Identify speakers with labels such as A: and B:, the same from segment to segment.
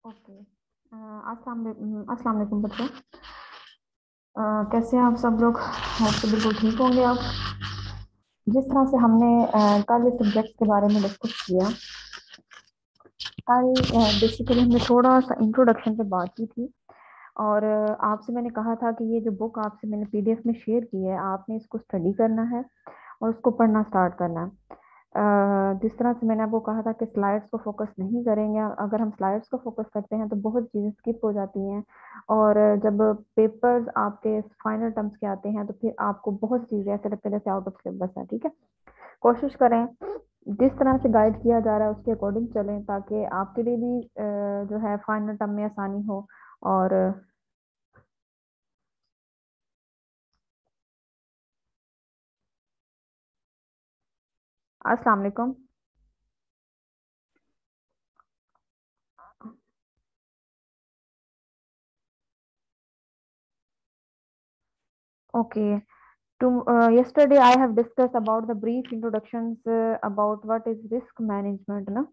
A: Okay. अस्सलाम वालेकुम बच्चों। कैसे हैं आप सब लोग? होप तो बिल्कुल ठीक होंगे आप। जिस तरह से हमने कल इस सब्जेक्ट के बारे में डिस्कस किया, कल बेसिकली हमने थोड़ा सा इंट्रोडक्शन पे बात की थी। और आपसे मैंने कहा था कि ये जो बुक आपसे मैंने पीडीएफ में शेयर की है, आपने इसको स्टडी करना है और उसको पढ़ना स्टार्ट करना है। जिस तरह से मैंने आपको कहा था कि स्लाइड्स को फोकस नहीं करेंगे। अगर हम स्लाइड्स को फोकस करते हैं तो बहुत चीज़ें स्किप हो जाती हैं। और जब पेपर्स आपके फाइनल टर्म्स के आते हैं तो फिर आपको बहुत चीज़ें ऐसे लगता है जैसे आउट ऑफ सिलेबस है। ठीक है, कोशिश करें जिस तरह से गाइड किया जा रहा है उसके अकॉर्डिंग चलें, ताकि आपके लिए भी जो है फाइनल टर्म में आसानी हो। और अस्सलाम वालेकुम। Okay, yesterday I have discussed about the brief introductions about what is risk management ना,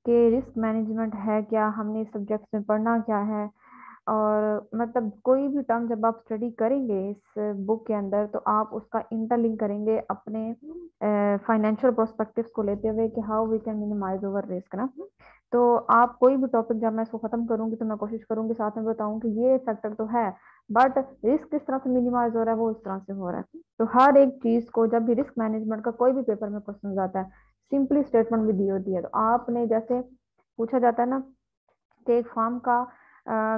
A: कि रिस्क मैनेजमेंट है क्या, हमने इस सब्जेक्ट में पढ़ना क्या है। और मतलब कोई भी टर्म जब आप स्टडी करेंगे इस बुक के अंदर तो आप उसका इंटरलिंक करेंगे अपने फाइनेंशियल प्रोस्पेक्टिव्स को लेते हुए कि how we can minimise over risk ना। तो आप कोई भी टॉपिक जब मैं इसको खत्म करूंगी तो मैं कोशिश करूंगी साथ में बताऊं कि ये फैक्टर तो है, बट रिस्क किस तरह से मिनिमाइज हो रहा है वो इस तरह से हो रहा है। तो हर एक चीज को जब भी रिस्क मैनेजमेंट का कोई भी पेपर में क्वेश्चन आता है, सिंपली स्टेटमेंट भी दी होती है। तो आपने जैसे पूछा जाता है ना कि एक फर्म का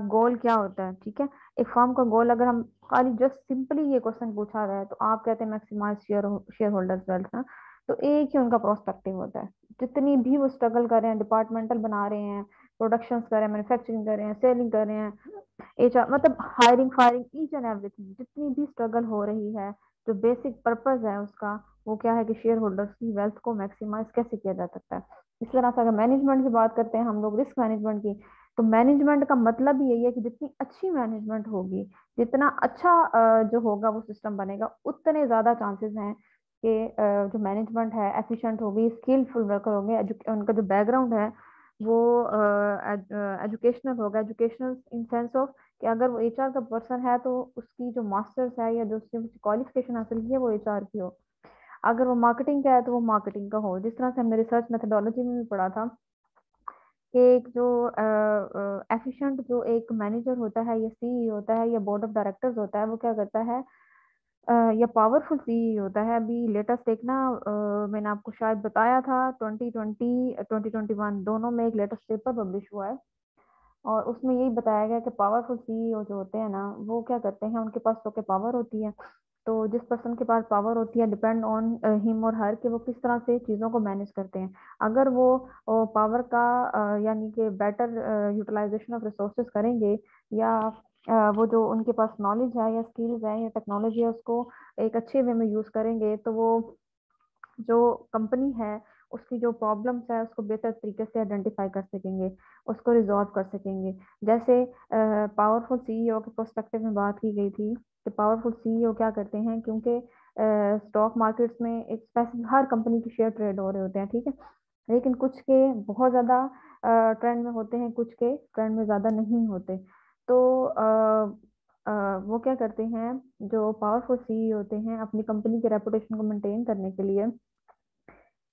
A: गोल क्या होता है, ठीक है। एक फर्म का गोल अगर हम खाली जस्ट सिंपली ये क्वेश्चन पूछा गया है तो आप कहते हैं मैक्सिमाइज शेयर होल्डर्स वेल्थ ना। तो एक ही उनका प्रोस्पेक्टिव होता है। जितनी भी वो स्ट्रगल कर रहे हैं, डिपार्टमेंटल बना रहे हैं, प्रोडक्शन कर रहे हैं, मैन्युफैक्चरिंग कर रहे हैं, सेलिंग कर रहे हैं, एचआर, मतलब hiring firing, each and everything, जितनी भी स्ट्रगल हो रही है, जो बेसिक पर्पस है उसका वो क्या है कि शेयर होल्डर्स की वेल्थ को मैक्सिमाइज कैसे किया जा सकता है। इस तरह से अगर मैनेजमेंट की बात करते हैं हम लोग, रिस्क मैनेजमेंट की, तो मैनेजमेंट का मतलब ही यही है कि जितनी अच्छी मैनेजमेंट होगी, जितना अच्छा जो होगा वो सिस्टम बनेगा, उतने ज्यादा चांसेस हैं कि जो मैनेजमेंट है एफिशिएंट होगी, स्किलफुल वर्कर होंगे, उनका जो बैकग्राउंड है वो एजुकेशनल होगा। एजुकेशनल इन सेंस ऑफ कि अगर वो एचआर का पर्सन है तो उसकी जो मास्टर्स है या जो उसने क्वालिफिकेशन हासिल की है वो एचआर की हो। अगर वो मार्केटिंग का है तो वो मार्केटिंग का हो। जिस तरह से हमने रिसर्च मेथोडोलॉजी में भी पढ़ा था कि एक जो एफिशिएंट जो एक मैनेजर होता है या सीई होता है या बोर्ड ऑफ डायरेक्टर्स होता है, वो क्या करता है, या पावरफुल सीई होता है। अभी लेटेस्ट एक ना मैंने आपको शायद बताया था 2020 2021 दोनों में एक लेटेस्ट पेपर पब्लिश हुआ है। और उसमें यही बताया गया कि पावरफुल सीईओ जो होते हैं ना, वो क्या करते हैं, उनके पास तो के पावर होती है। तो जिस पर्सन के पास पावर होती है, डिपेंड ऑन हिम और हर, कि वो किस तरह से चीज़ों को मैनेज करते हैं। अगर वो पावर का यानी कि बेटर यूटिलाइजेशन ऑफ रिसोर्सेज करेंगे, या वो जो उनके पास नॉलेज है या स्किल्स है या टेक्नोलॉजी है उसको एक अच्छे वे में यूज़ करेंगे, तो वो जो कंपनी है उसकी जो प्रॉब्लम्स है उसको बेहतर तरीके से आइडेंटिफाई कर सकेंगे, उसको रिजॉल्व कर सकेंगे। जैसे पावरफुल सीईओ के प्रोस्पेक्टिव में बात की गई थी कि पावरफुल सीईओ क्या करते हैं, क्योंकि स्टॉक मार्केट्स में एक स्पेसिफिक हर कंपनी के शेयर ट्रेड हो रहे होते हैं, ठीक है। लेकिन कुछ के बहुत ज़्यादा ट्रेंड में होते हैं, कुछ के ट्रेंड में ज़्यादा नहीं होते। तो वो क्या करते हैं, जो पावरफुल सीईओ होते हैं, अपनी कंपनी के रेपुटेशन को मेंटेन करने के लिए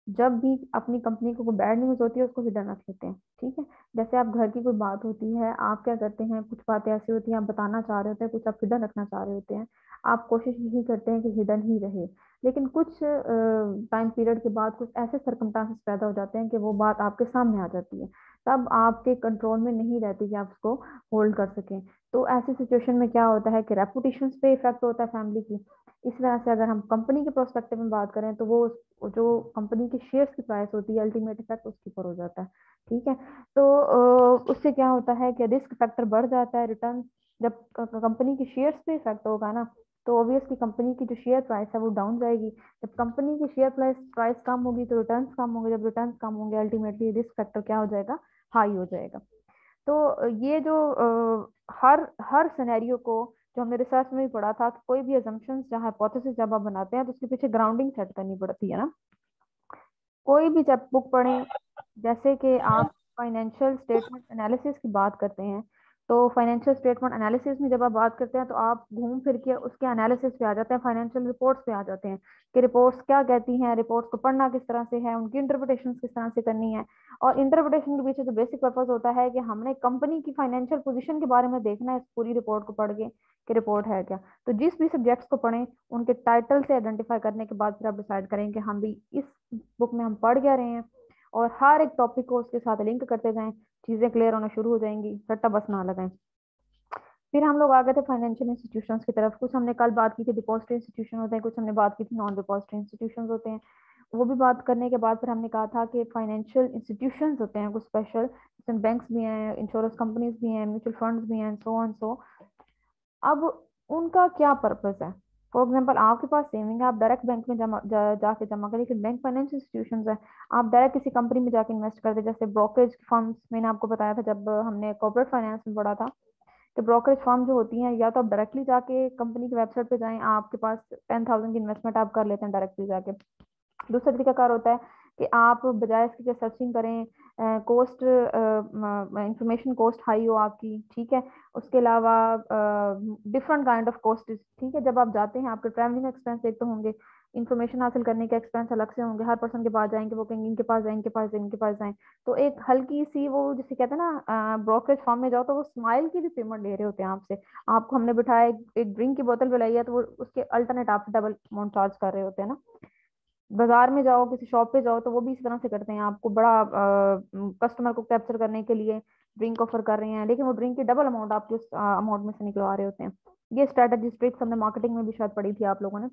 A: जब भी अपनी कंपनी को कोई बैड न्यूज होती है उसको हिडन रख लेते हैं, ठीक है। जैसे आप घर की कोई बात होती है, आप क्या करते हैं, कुछ बातें ऐसी होती हैं आप बताना चाह रहे होते हैं, कुछ आप हिडन रखना चाह रहे होते हैं, आप कोशिश यही करते हैं कि हिडन ही रहे। लेकिन कुछ टाइम पीरियड के बाद कुछ ऐसे सर्कमस्टांसेस पैदा हो जाते हैं कि वो बात आपके सामने आ जाती है, तब आपके कंट्रोल में नहीं रहती कि आप उसको होल्ड कर सकें। तो ऐसी सिचुएशन में क्या होता है कि रेपुटेशन पे इफेक्ट होता है फैमिली की। इस तरह से अगर हम कंपनी के प्रोस्पेक्टिव में बात करें तो वो जो कंपनी के शेयर्स की प्राइस होती है, अल्टीमेट इफेक्ट उसके ऊपर हो जाता है, ठीक है। तो उससे क्या होता है कि रिस्क फैक्टर बढ़ जाता है, रिटर्न जब कंपनी के शेयर्स पे इफेक्ट होगा ना, तो ऑब्वियसली कंपनी की जो शेयर प्राइस है वो डाउन जाएगी। जब कंपनी की शेयर प्राइस प्राइस कम होगी तो रिटर्न्स कम होंगे, जब रिटर्न्स कम होंगे अल्टीमेटली रिस्क फैक्टर क्या हो जाएगा, हाई हो जाएगा। तो ये जो हर हर सिनेरियो को, जो हमने रिसर्च में भी पढ़ा था कि कोई भी अजम्पशंस या हाइपोथेसिस जब आप बनाते हैं तो उसके पीछे ग्राउंडिंग सेट करनी पड़ती है ना। कोई भी जब बुक पढ़ें, जैसे कि आप फाइनेंशियल स्टेटमेंट एनालिसिस की बात करते हैं, तो फाइनेंशियल स्टेटमेंट एनालिसिस में जब आप बात करते हैं तो आप घूम फिर के उसके एनालिसिस पे आ जाते हैं, फाइनेंशियल रिपोर्ट्स पे आ जाते हैं कि रिपोर्ट्स क्या कहती हैं, रिपोर्ट्स को पढ़ना किस तरह से है, उनकी इंटरप्रिटेशन किस तरह से करनी है। और इंटरप्रिटेशन के पीछे जो बेसिक पर्पज होता है कि हमने कंपनी की फाइनेंशियल पोजीशन के बारे में देखना है इस पूरी रिपोर्ट को पढ़ के कि रिपोर्ट है क्या। तो जिस भी सब्जेक्ट्स को पढ़ें उनके टाइटल से आइडेंटिफाई करने के बाद फिर आप डिसाइड करें कि हम भी इस बुक में हम पढ़ क्या रहे हैं, और हर एक टॉपिक को उसके साथ लिंक करते जाएं, चीजें क्लियर होना शुरू हो जाएंगी, रट्टा बस ना लगाएं। फिर हम लोग आ गए थे फाइनेंशियल इंस्टीट्यूशंस की तरफ। कुछ हमने कल बात की थी डिपॉजिटरी इंस्टीट्यूशन होते हैं, कुछ हमने बात की थी नॉन डिपॉजिटरी इंस्टीट्यूशन होते हैं। वो भी बात करने के बाद फिर हमने कहा था कि फाइनेंशियल इंस्टीट्यूशंस होते हैं कुछ स्पेशल, जिसमें बैंक्स भी हैं, इंश्योरेंस कंपनीज भी हैं, म्यूचुअल फंड्स भी हैं, सो ऑन सो। अब उनका क्या पर्पस है? फॉर एग्जाम्पल आपके पास सेविंग है, आप डायरेक्ट बैंक में जाके जमा करें, लेकिन बैंक फाइनेंशियल इंस्टीट्यूशंस है, आप डायरेक्ट किसी कंपनी में जाके इन्वेस्ट करते, जैसे ब्रोकरेज फर्म्स मैंने आपको बताया था जब हमने कॉर्पोरेट फाइनेंस में पढ़ा था कि ब्रोकरेज फर्म जो होती हैं, या तो आप डायरेक्टली जाके कंपनी की वेबसाइट पे जाएं, आपके पास 10,000 की इन्वेस्टमेंट आप कर लेते हैं डायरेक्टली जाके। दूसरा तरीका कार होता है कि आप बजाय इसके कि सर्चिंग करें, कॉस्ट इंफॉर्मेशन कॉस्ट हाई हो आपकी, ठीक है, उसके अलावा डिफरेंट काइंड ऑफ कॉस्ट, ठीक है, जब आप जाते हैं आपके ट्रैवलिंग एक्सपेंस एक तो होंगे, इन्फॉर्मेशन हासिल करने के एक्सपेंस अलग से होंगे, हर पर्सन के पास जाएंगे, वो कहेंगे इनके पास जाएं, इनके पास जाएं, इनके पास जाएं। तो एक हल्की सी वो जिसे कहते हैं ना, ब्रोकरेज फॉर्म में जाओ तो वो स्माइल की भी पेमेंट ले रहे होते हैं आपसे। आपको हमने बिठाया, एक ड्रिंक की बोतल पिलाई है, तो वो उसके अल्टरनेट आपसे डबल अमाउंट चार्ज कर रहे होते हैं ना। बाजार में जाओ, किसी शॉप पे जाओ, तो वो भी इस तरह से करते हैं, आपको बड़ा कस्टमर को कैप्चर करने के लिए ड्रिंक ऑफर कर रहे हैं, लेकिन वो ड्रिंक की डबल अमाउंट आपके उस अमाउंट में से निकलवा रहे होते हैं। ये स्ट्रेटेजी ट्रिक्स हमने मार्केटिंग में भी शायद पढ़ी थी आप लोगों ने।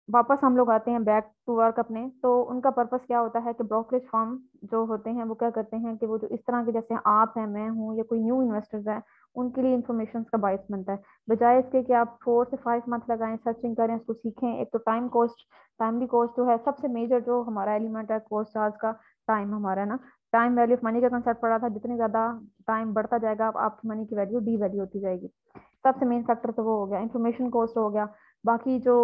A: वापस हम लोग आते हैं बैक टू वर्क अपने, तो उनका पर्पस क्या होता है कि ब्रोकरेज फर्म जो होते हैं वो क्या करते हैं कि वो जो इस तरह के जैसे आप हैं, मैं हूँ, या कोई न्यू इन्वेस्टर्स है, उनके लिए इन्फॉर्मेशन का बायस बनता है। बजाय इसके कि आप 4 से 5 मंथ लगाएं, सर्चिंग करें, उसको सीखें, एक तो टाइम कॉस्ट, टाइमली कॉस्ट जो है सबसे मेजर जो हमारा एलिमेंट है कॉस्ट चार्ज का, टाइम हमारा ना, टाइम वैल्यू ऑफ मनी का कंसेप्ट पड़ा था, जितनी ज्यादा टाइम बढ़ता जाएगा आपकी मनी की वैल्यू डी वैल्यू होती जाएगी। सबसे मेन फैक्टर तो वो हो गया, इन्फॉर्मेशन कॉस्ट हो गया। बाकी जो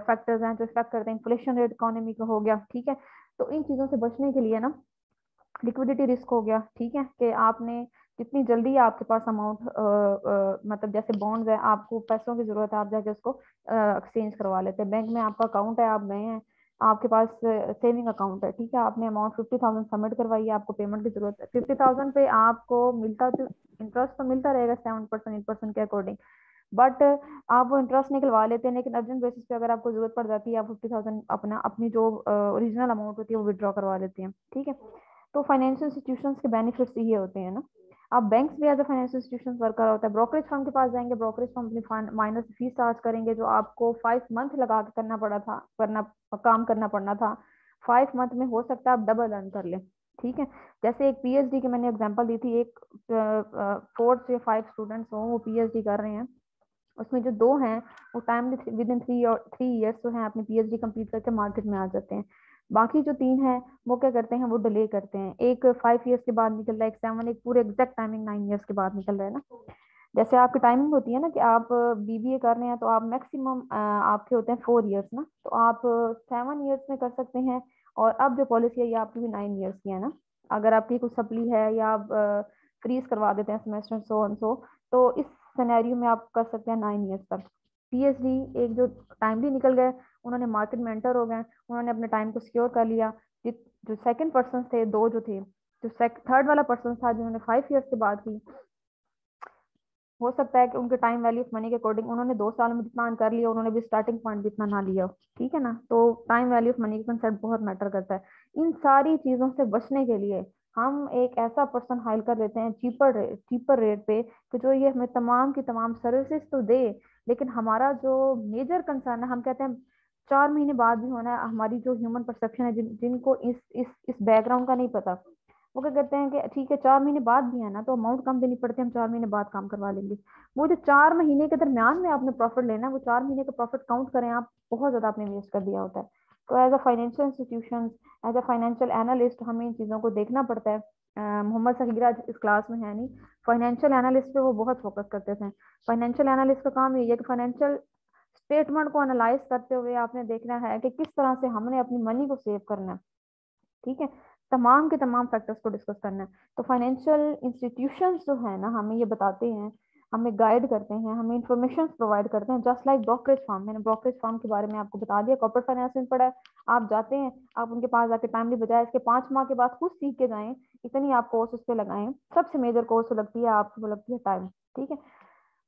A: फैक्टर्स हैं जो इफेक्ट करते हैं, इन्फ्लेशन रेट इकोनॉमी का हो गया, ठीक है। तो इन चीजों से बचने के लिए ना, लिक्विडिटी रिस्क हो गया, ठीक है, कि आपने जितनी जल्दी आपके पास अमाउंट, मतलब जैसे बॉन्ड्स है, आपको पैसों की जरूरत है, आप जाके उसको एक्सचेंज करवा लेते हैं। बैंक में आपका अकाउंट है, आप गए हैं, आपके पास सेविंग अकाउंट है, ठीक है, आपने अमाउंट 50,000 सबमिट करवाई है, आपको पेमेंट की जरूरत है, 50,000 पे आपको मिलता तो इंटरेस्ट तो मिलता रहेगा 7% 8% के अकॉर्डिंग, बट आप वो इंटरेस्ट निकलवा लेते हैं, लेकिन अर्जेंट बेसिस पे अगर आपको जरूरत पड़ जाती है, आप 50,000 अपना अपनी जो ओरिजिनल अमाउंट होती है वो विड्रॉ करवा लेते हैं, ठीक है। तो फाइनेंशियल इंस्टीट्यूशंस के बेनिफिट्स ये होते हैं ना। अब बैंक्स भी as a financial institution work कर रहा होता है, ब्रोकरेज फर्म के पास जाएंगे, ब्रोकरेज फर्म अपनी माइनस फीस चार्ज करेंगे, जो आपको 5 मंथ लगा के करना पड़ा था, करना काम करना पड़ना था, 5 मंथ में हो सकता है आप डबल अर्न कर लें, ठीक है। जैसे एक पीएचडी की मैंने एग्जांपल दी थी, एक 4 से 5 स्टूडेंट्स हो, वो पीएचडी कर रहे हैं, उसमें जो 2 हैं वो टाइम विद इन 3 ईयर्स जो है अपनी पीएचडी कंप्लीट करके मार्केट में आ जाते हैं। बाकी जो 3 हैं वो क्या करते हैं, वो डिले करते हैं, एक 5 ईयर्स के बाद निकल रहा है, एक 7, एक पूरे एग्जैक्ट टाइमिंग 9 ईयर्स के बाद निकल रहा है ना। जैसे आपकी टाइमिंग होती है ना कि आप बीबीए कर रहे हैं, तो आप मैक्सिमम आपके होते हैं 4 ईयर्स ना, तो आप 7 ईयर्स में कर सकते हैं। और अब जो पॉलिसी है ये आपकी भी 9 ईयर्स की है ना। अगर आपकी कुछ सप्ली है या आप फ्रीज करवा देते हैं सेमेस्टर, सो ऑन सो, तो इस सिनेरियो में आप कर सकते हैं 9 ईयर्स तक। पीएचडी एक जो टाइमली निकल गए, उन्होंने मार्केट में एंटर हो गए, उन्होंने अपने टाइम को सिक्योर कर लिया। जो सेकंड पर्सन थे, 2 जो थे, जो थर्ड वाला पर्सन था जिन्होंने 5 ईयर्स के बाद की, हो सकता है कि उनके टाइम वैल्यू ऑफ मनी के अकॉर्डिंग उन्होंने 2 साल में जितना earn कर लिया, उन्होंने भी स्टार्टिंग पॉइंट भी इतना ना लिया हो, ठीक है ना। तो टाइम वैल्यू ऑफ मनी का कंसेप्ट बहुत मैटर करता है। इन सारी चीजों से बचने के लिए हम एक ऐसा पर्सन हायर कर लेते हैं चीपर रेट पे, कि जो ये हमें तमाम की तमाम सर्विसेज तो दे, लेकिन हमारा जो मेजर कंसर्न है, हम कहते हैं 4 महीने बाद भी होना है, हमारी जो ह्यूमन परसेप्शन है, जिनको इस बैकग्राउंड का नहीं पता, वो क्या कहते हैं कि ठीक है 4 महीने बाद भी है ना, तो अमाउंट कम देनी पड़ती है, हम 4 महीने बाद काम करवा लेंगे। वो जो 4 महीने के दरमियान में आपने प्रॉफिट लेना है, वो 4 महीने का प्रॉफिट काउंट करें आप, बहुत ज्यादा आपने वेस्ट कर दिया होता है। तो as a financial institution, as a financial analyst हमें इन चीजों को देखना पड़ता है। मोहम्मद सहीरा इस क्लास में है नहीं, फाइनेंशियल एनालिस्ट पे वो बहुत फोकस करते थे। फाइनेंशियल एनालिस्ट का काम ये है कि फाइनेंशियल स्टेटमेंट को एनालाइज करते हुए आपने देखना है कि किस तरह से हमने अपनी मनी को सेव करना है, ठीक है। तमाम के तमाम फैक्टर्स को डिस्कस करना है। तो फाइनेंशियल इंस्टीट्यूशंस जो है ना हमें ये बताते हैं, हमें गाइड करते हैं, हमें इंफॉर्मेशन प्रोवाइड करते हैं, जस्ट लाइक ब्रोकरेज फर्म। मैंने ब्रोकरेज फर्म के बारे में आपको बता दिया, कॉर्पोरेट फाइनेंस में पढ़ा है। आप जाते हैं, आप उनके पास जाके टाइमली बजाय इसके 5 माह के बाद खुद सीख के जाएं, इतनी आप कोर्स उस पर लगाएं। सबसे मेजर कोर्स लगती है आपको, लगती है टाइम। ठीक है,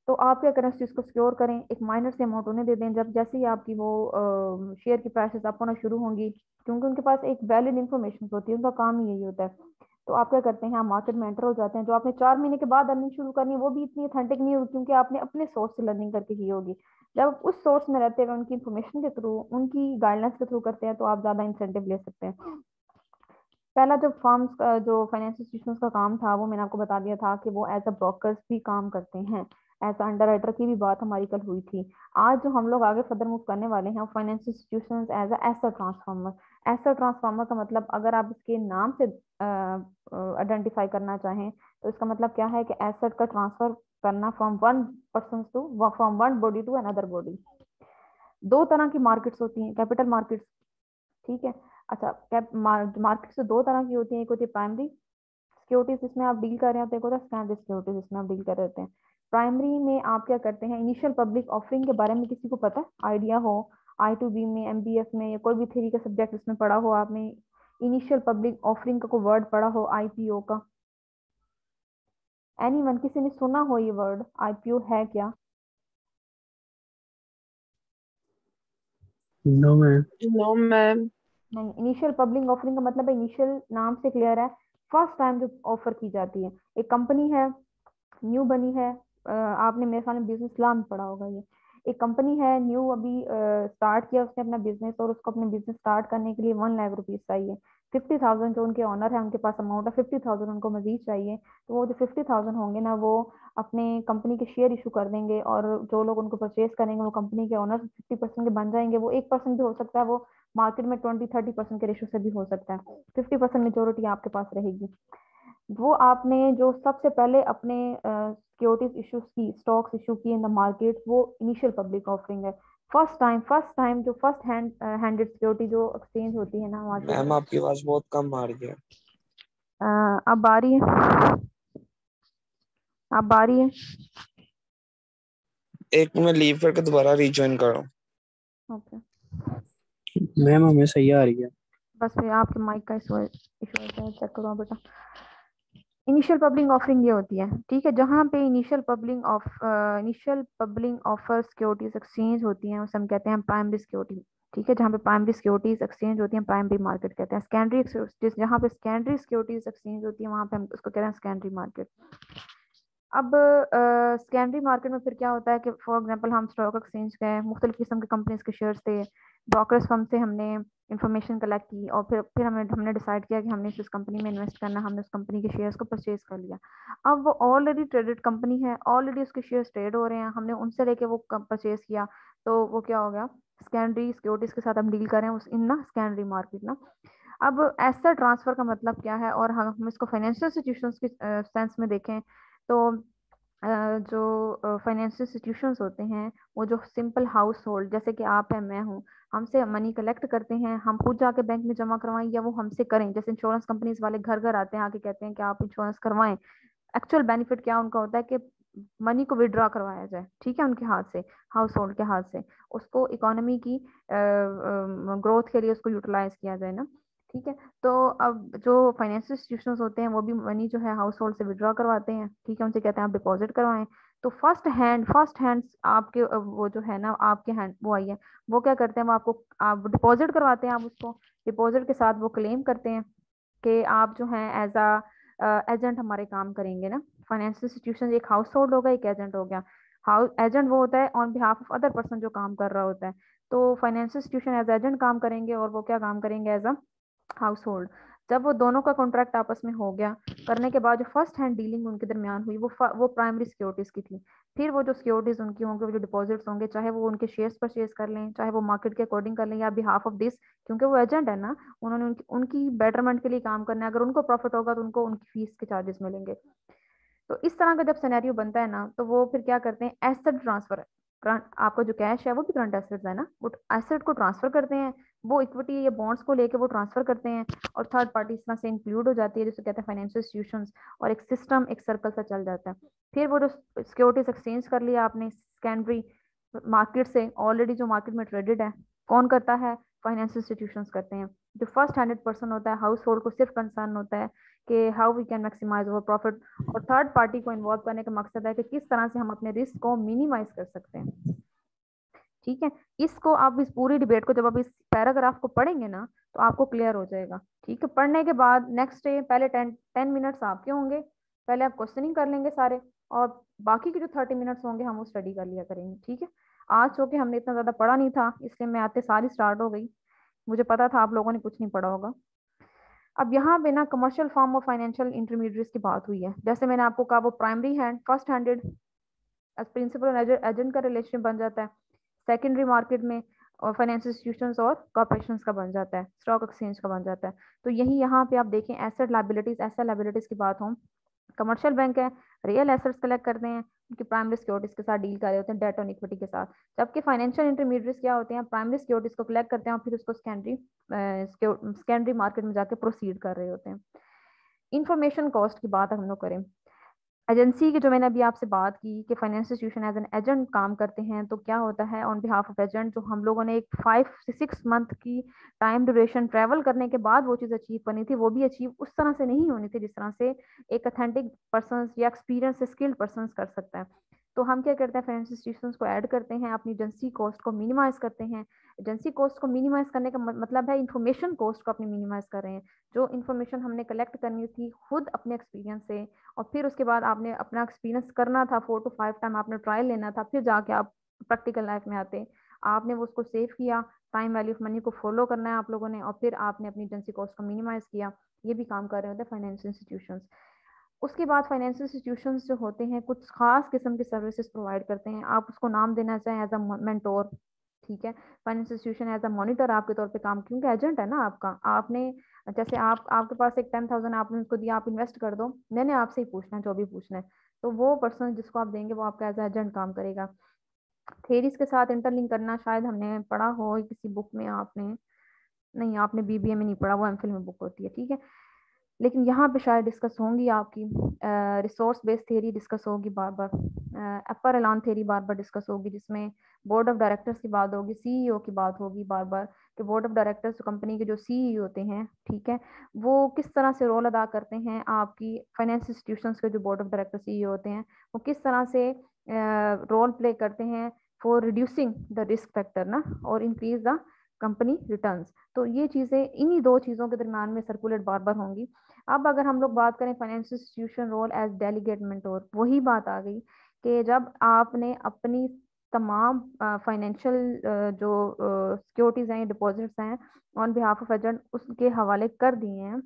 A: तो आप क्या करें, उस चीज को सिक्योर करें, एक माइनर से अमाउंट उन्हें दे दें जब जैसे ही आपकी वो शेयर की प्राइसेस अप होना शुरू होंगी, क्योंकि उनके पास एक वैलिड इन्फॉर्मेशन होती है, उनका काम ही यही होता है। तो आप क्या करते हैं, आप मार्केट में एंटर हो जाते हैं। जो आपने 4 महीने के बाद अर्निंग शुरू करनी है वो भी इतनी ऑथेंटिक नहीं होगी, क्योंकि आपने अपने सोर्स से लर्निंग करके की होगी। जब आप उस सोर्स में रहते हुए उनकी इन्फॉर्मेशन के थ्रू, उनकी गाइडलाइंस के थ्रू करते हैं, तो आप ज्यादा इंसेंटिव ले सकते हैं। पहला जो फर्म्स का, जो फाइनेंशियल इंस्टीट्यूशंस का काम था, वो मैंने आपको बता दिया था कि वो एज अ ब्रोकर्स भी काम करते हैं। एज अ अंडरराइटर की भी बात हमारी कल हुई थी। आज जो हम लोग आगे फर्दर मूव करने वाले हैं, financial institutions as a asset transformer. Asset transformer का मतलब अगर आप इसके नाम से आइडेंटिफाई करना चाहें, तो इसका मतलब क्या है कि एसेट का ट्रांसफर करना from one person to, from one body to another body. दो तरह की मार्केट्स होती हैं, कैपिटल मार्केट्स। ठीक है, अच्छा, मार्केट से दो तरह की होती है। एक होती है प्राइमरी सिक्योरिटीज, जिसमें आप डील कर रहे होते हैं, एक होता है सेकेंडरी सिक्योरिटीज, जिसमें आप डील कर रहे होते हैं। प्राइमरी में आप क्या करते हैं, इनिशियल पब्लिक ऑफरिंग के बारे में किसी को पता है, आइडिया हो, I2B में, MBF में, या कोई भी थ्योरी का सब्जेक्ट इसमें पढ़ा हो आपने, इनिशियल पब्लिक ऑफरिंग का कोई वर्ड पढ़ा हो, IPO का? एनीवन, किसी ने सुना हो ये वर्ड IPO है क्या?
B: No ma'am.
C: No ma'am.
A: नहीं, इनिशियल पब्लिक ऑफरिंग का मतलब है, इनिशियल नाम से क्लियर है, फर्स्ट टाइम जो ऑफर की जाती है। एक कंपनी है, न्यू बनी है, आपने मेरे ख्याल में बिजनेस लॉ में पढ़ा होगा ये। एक कंपनी है, न्यू अभी स्टार्ट किया उसने अपना बिजनेस, और उसको अपने बिजनेस स्टार्ट करने के लिए 1 लाख रुपीज चाहिए। 50,000 जो उनके ऑनर है उनके पास अमाउंट है, 50,000 उनको मजीद चाहिए। तो वो जो 50,000 होंगे ना, वो अपने कंपनी के शेयर इशू कर देंगे, और जो लोग उनको परचेज करेंगे वो कंपनी के ऑनर 50% के बन जाएंगे। वो 1% भी हो सकता है, वो मार्केट में 20-30% के रेशो से भी हो सकता है। 50% मेजोरिटी आपके पास रहेगी। वो आपने जो सबसे पहले अपने सिक्योरिटीज इश्यूज की, स्टॉक्स इशू की इन द मार्केट, वो इनिशियल पब्लिक ऑफरिंग है। फर्स्ट टाइम जो फर्स्ट हैंडेड सिक्योरिटी जो एक्सचेंज होती है ना मार्केट
C: मैम
A: में।
C: आपकी आवाज बहुत कम आ रही है।
A: अब आ रही है? अब आ रही है?
C: एक मिनट लीव करके दोबारा रीज्वाइन करो।
A: ओके,
B: मैम हमें सही आ रही है।
A: बस फिर आपके माइक का इशू है, चेक करो बेटा। इनिशियल पब्लिक ऑफरिंग ये होती है, ठीक है, जहाँ पे initial public offer securities exchange होती हैं, उसे हम कहते हैं प्राइमरी सिक्योरिटी। ठीक है, जहाँ पे प्राइमरी सिक्योरिटीज एक्सचेंज होती हैं, प्राइमरी मार्केट कहते हैं। सेकेंडरी, जहाँ पे सेकेंडरी सिक्योरिटीज एक्सचेंज होती है, वहाँ पे हम उसको कहते हैं सेकेंडरी मार्केट। अब सेकेंडरी मार्केट में फिर क्या होता है कि फॉर एग्जांपल हम स्टॉक एक्सचेंज गए, मुख्तलिफ किस्म के कंपनीज के शेयर्स थे, ब्रोकर्स फर्म से हमने इंफॉर्मेशन कलेक्ट की, और फिर हमने डिसाइड किया कि हमने इस कंपनी में इन्वेस्ट करना, हमने उस कंपनी के शेयर्स को परचेज कर लिया। अब वो ऑलरेडी ट्रेडेड कंपनी है, ऑलरेडी उसके शेयर्स ट्रेड हो रहे हैं, हमने उनसे लेके वो परचेज किया, तो वो क्या हो गया, सेकेंडरी सिक्योरिटीज के साथ हम डील कर रहे हैं उस इन ना सेकेंडरी मार्केट ना। अब एसेट ट्रांसफर का मतलब क्या है, और हम इसको फाइनेंशियल इंस्टीट्यूशंस के सेंस में देखें, तो जो फाइनेंशियल इंस्टीट्यूशंस होते हैं, वो जो सिंपल हाउस होल्ड, जैसे कि आप है, मैं हूँ, हमसे मनी कलेक्ट करते हैं, हम खुद जाके बैंक में जमा करवाएं या वो हमसे करें। जैसे इंश्योरेंस कंपनीज वाले घर घर आते हैं, आके कहते हैं कि आप इंश्योरेंस करवाएं। एक्चुअल बेनिफिट क्या उनका होता है कि मनी को विड्रॉ करवाया जाए, ठीक है, उनके हाथ से, हाउस होल्ड के हाथ से, उसको इकोनॉमी की ग्रोथ के लिए उसको यूटिलाइज किया जाए ना। ठीक है, तो अब जो फाइनेंशियल इंस्टीट्यूशंस होते हैं वो भी मनी जो है हाउस होल्ड से विड्रॉ करवाते हैं, ठीक है, उनसे कहते हैं आप डिपॉजिट करवाएं। तो फर्स्ट हैंड आपके वो जो है ना आपके हैंड वो आई है, वो क्या करते हैं, वो आपको, आप डिपॉजिट करवाते हैं, आप उसको डिपॉजिट के साथ वो क्लेम करते हैं कि आप जो है एज अ एजेंट हमारे काम करेंगे ना। फाइनेंशियल इंस्टीट्यूशन एक हाउस होल्ड होगा, एक एजेंट हो गया। हाउस एजेंट वो होता है on behalf of other person जो काम कर रहा होता है। तो फाइनेंशियल इंस्टीट्यूशन एज एजेंट काम करेंगे, और वो क्या काम करेंगे, एज अ हाउस होल्ड। जब वो दोनों का कॉन्ट्रैक्ट आपस में हो गया, करने के बाद जो फर्स्ट हैंड डीलिंग उनके दरमियान हुई, वो प्राइमरी सिक्योरिटीज की थी। फिर वो जो सिक्योरिटीज उनकी होंगे, वो जो डिपॉजिट्स होंगे, चाहे वो उनके शेयर्स परचेज कर लें, चाहे वो मार्केट के अकॉर्डिंग कर लें, या बिहाफ ऑफ दिस, क्योंकि वो एजेंट है ना, उन्होंने उनकी बेटरमेंट के लिए काम करना है। अगर उनको प्रॉफिट होगा तो उनको उनकी फीस के चार्जेस मिलेंगे। तो इस तरह का जब सिनेरियो बनता है ना, तो वो फिर क्या करते हैं, एसेट ट्रांसफर। आपका जो कैश है वो भी करंट एसेट्स है ना, वो एसेट को ट्रांसफर करते हैं वो इक्विटी या बॉन्ड्स को लेके वो ट्रांसफर करते हैं, और थर्ड पार्टी इस तरह से इंक्लूड हो जाती है, जिसे कहते हैं फाइनेंशियल इंस्टीट्यूशंस, और एक सिस्टम, एक सर्कल सा चल जाता है। फिर वो जो सिक्योरिटीज एक्सचेंज कर लिया आपने सेकेंडरी मार्केट से, ऑलरेडी जो मार्केट में ट्रेडेड है, कौन करता है? फाइनेंशियल इंस्टीट्यूशंस करते हैं। जो फर्स्ट हैंडेड पर्सन होता है, हाउस होल्ड को सिर्फ कंसर्न होता है कि how we can maximise our profit, और थर्ड पार्टी को इन्वॉल्व करने का मकसद है कि किस तरह से हम अपने रिस्क को मिनिमाइज कर सकते हैं। ठीक है, इसको आप इस पूरी डिबेट को जब आप इस पैराग्राफ को पढ़ेंगे ना, तो आपको क्लियर हो जाएगा। ठीक है, पढ़ने के बाद नेक्स्ट डे पहले 10 मिनट्स आपके होंगे, पहले आप क्वेश्चनिंग कर लेंगे सारे, और बाकी के जो 30 मिनट्स होंगे हम वो स्टडी कर लिया करेंगे। ठीक है, आज चूंकि हमने इतना ज्यादा पढ़ा नहीं था, इसलिए मैं आते सारी स्टार्ट हो गई, मुझे पता था आप लोगों ने कुछ नहीं पढ़ा होगा। अब यहाँ पे ना कमर्शियल फॉर्म और फाइनेंशियल इंटरमीडिएट्स की बात हुई है। जैसे मैंने आपको कहा, वो primary hand, first handed principal और एजेंट का रिलेशन बन जाता है। सेकेंडरी मार्केट में और फाइनेंशियल इंस्टीट्यूशंस और कॉर्पोरेशंस का बन जाता है, स्टॉक एक्सचेंज का बन जाता है। तो यही यहाँ पे आप देखें, एसेट लायबिलिटीज, एसेट लायबिलिटीज की बात हो, कमर्शियल बैंक है, रियल एसेट्स कलेक्ट करते हैं, उनकी प्राइमरी सिक्योरिटीज के साथ डील कर रहे होते हैं, डेट और इक्विटी के साथ। जबकि फाइनेंशियल इंटरमीडिएट्स क्या होते हैं? प्राइमरी सिक्योरिटीज को कलेक्ट करते हैं और फिर उसको सेकेंडरी मार्केट में जाके प्रोसीड कर रहे होते हैं। इंफॉर्मेशन कॉस्ट की बात हम लोग करें, एजेंसी की जो मैंने अभी आपसे बात की कि financial institution as an agent काम करते हैं, तो क्या होता है ऑन बिहाफ ऑफ एजेंट, जो हम लोगों ने एक 5 से 6 मंथ की टाइम ड्यूरेशन ट्रेवल करने के बाद वो चीज़ अचीव करनी थी, वो भी अचीव उस तरह से नहीं होनी थी जिस तरह से एक अथेंटिक पर्सन या एक्सपीरियंस से स्किल्ड पर्सन कर सकता है। तो हम क्या करते हैं, फाइनेंशियल इंस्टीट्यूशंस को ऐड करते हैं, अपनी एजेंसी कॉस्ट को मिनिमाइज करते हैं। एजेंसी कॉस्ट को मिनिमाइज करने का मतलब है इंफॉर्मेशन कॉस्ट को अपनी मिनिमाइज कर रहे हैं। जो इन्फॉर्मेशन हमने कलेक्ट करनी थी खुद अपने एक्सपीरियंस से, और फिर उसके बाद आपने अपना एक्सपीरियंस करना था, 4 to 5 टाइम आपने ट्रायल लेना था, फिर जाके आप प्रैक्टिकल लाइफ में आते, आपने वो उसको सेव किया, टाइम वैल्यू ऑफ मनी को फॉलो करना है आप लोगों ने, और फिर आपने अपनी एजेंसी कॉस्ट को मिनिमाइज किया। ये भी काम कर रहे होते हैं फाइनेंशियल इंस्टीट्यूशंस। उसके बाद फाइनेंशियल इंस्टीट्यूशंस जो होते हैं कुछ खास किस्म की सर्विसेज प्रोवाइड करते हैं, आप उसको नाम देना चाहें एज अ मेंटोर। ठीक है, financial institution as a monitor आपके तौर पे काम, क्योंकि एजेंट है ना आपका, आपने जैसे आप आपके पास एक 10,000 आपने उसको दिया, आप इन्वेस्ट कर दो, मैंने आपसे ही पूछना है जो भी पूछना है, तो वो पर्सन जिसको आप देंगे वो आपका एज एजेंट काम करेगा। थेरीज के साथ इंटरलिंक करना शायद हमने पढ़ा हो किसी बुक में, आपने नहीं, आपने बीबीए में नहीं पढ़ा, वो एमफिल में बुक होती है। ठीक है, लेकिन यहाँ पे शायद डिस्कस होंगी आपकी, रिसोर्स बेस्ड थ्योरी डिस्कस होगी बार बार, अपर एलान थ्योरी बार बार डिस्कस होगी, जिसमें बोर्ड ऑफ डायरेक्टर्स की बात होगी, सीईओ की बात होगी बार बार, कि बोर्ड ऑफ डायरेक्टर्स कंपनी के जो सीईओ होते हैं, ठीक है, वो किस तरह से रोल अदा करते हैं आपकी फाइनेंशियल इंस्टीट्यूशंस के जो बोर्ड ऑफ डायरेक्टर सीईओ होते हैं, वो किस तरह से रोल प्ले करते हैं for reducing the risk factor ना, और इंक्रीज द कंपनी रिटर्न्स। तो ये चीजें इन्हीं दो चीजों के दरम्यान में सर्कुलेट बार बार होंगी। अब अगर हम लोग बात करें financial institution role as delegate mentor, वही बात आ गई कि जब आपने अपनी तमाम फाइनेंशियल जो सिक्योरिटीज हैं, डिपॉजिट्स हैं, ऑन बिहाफ ऑफ एजेंट उसके हवाले कर दिए हैं,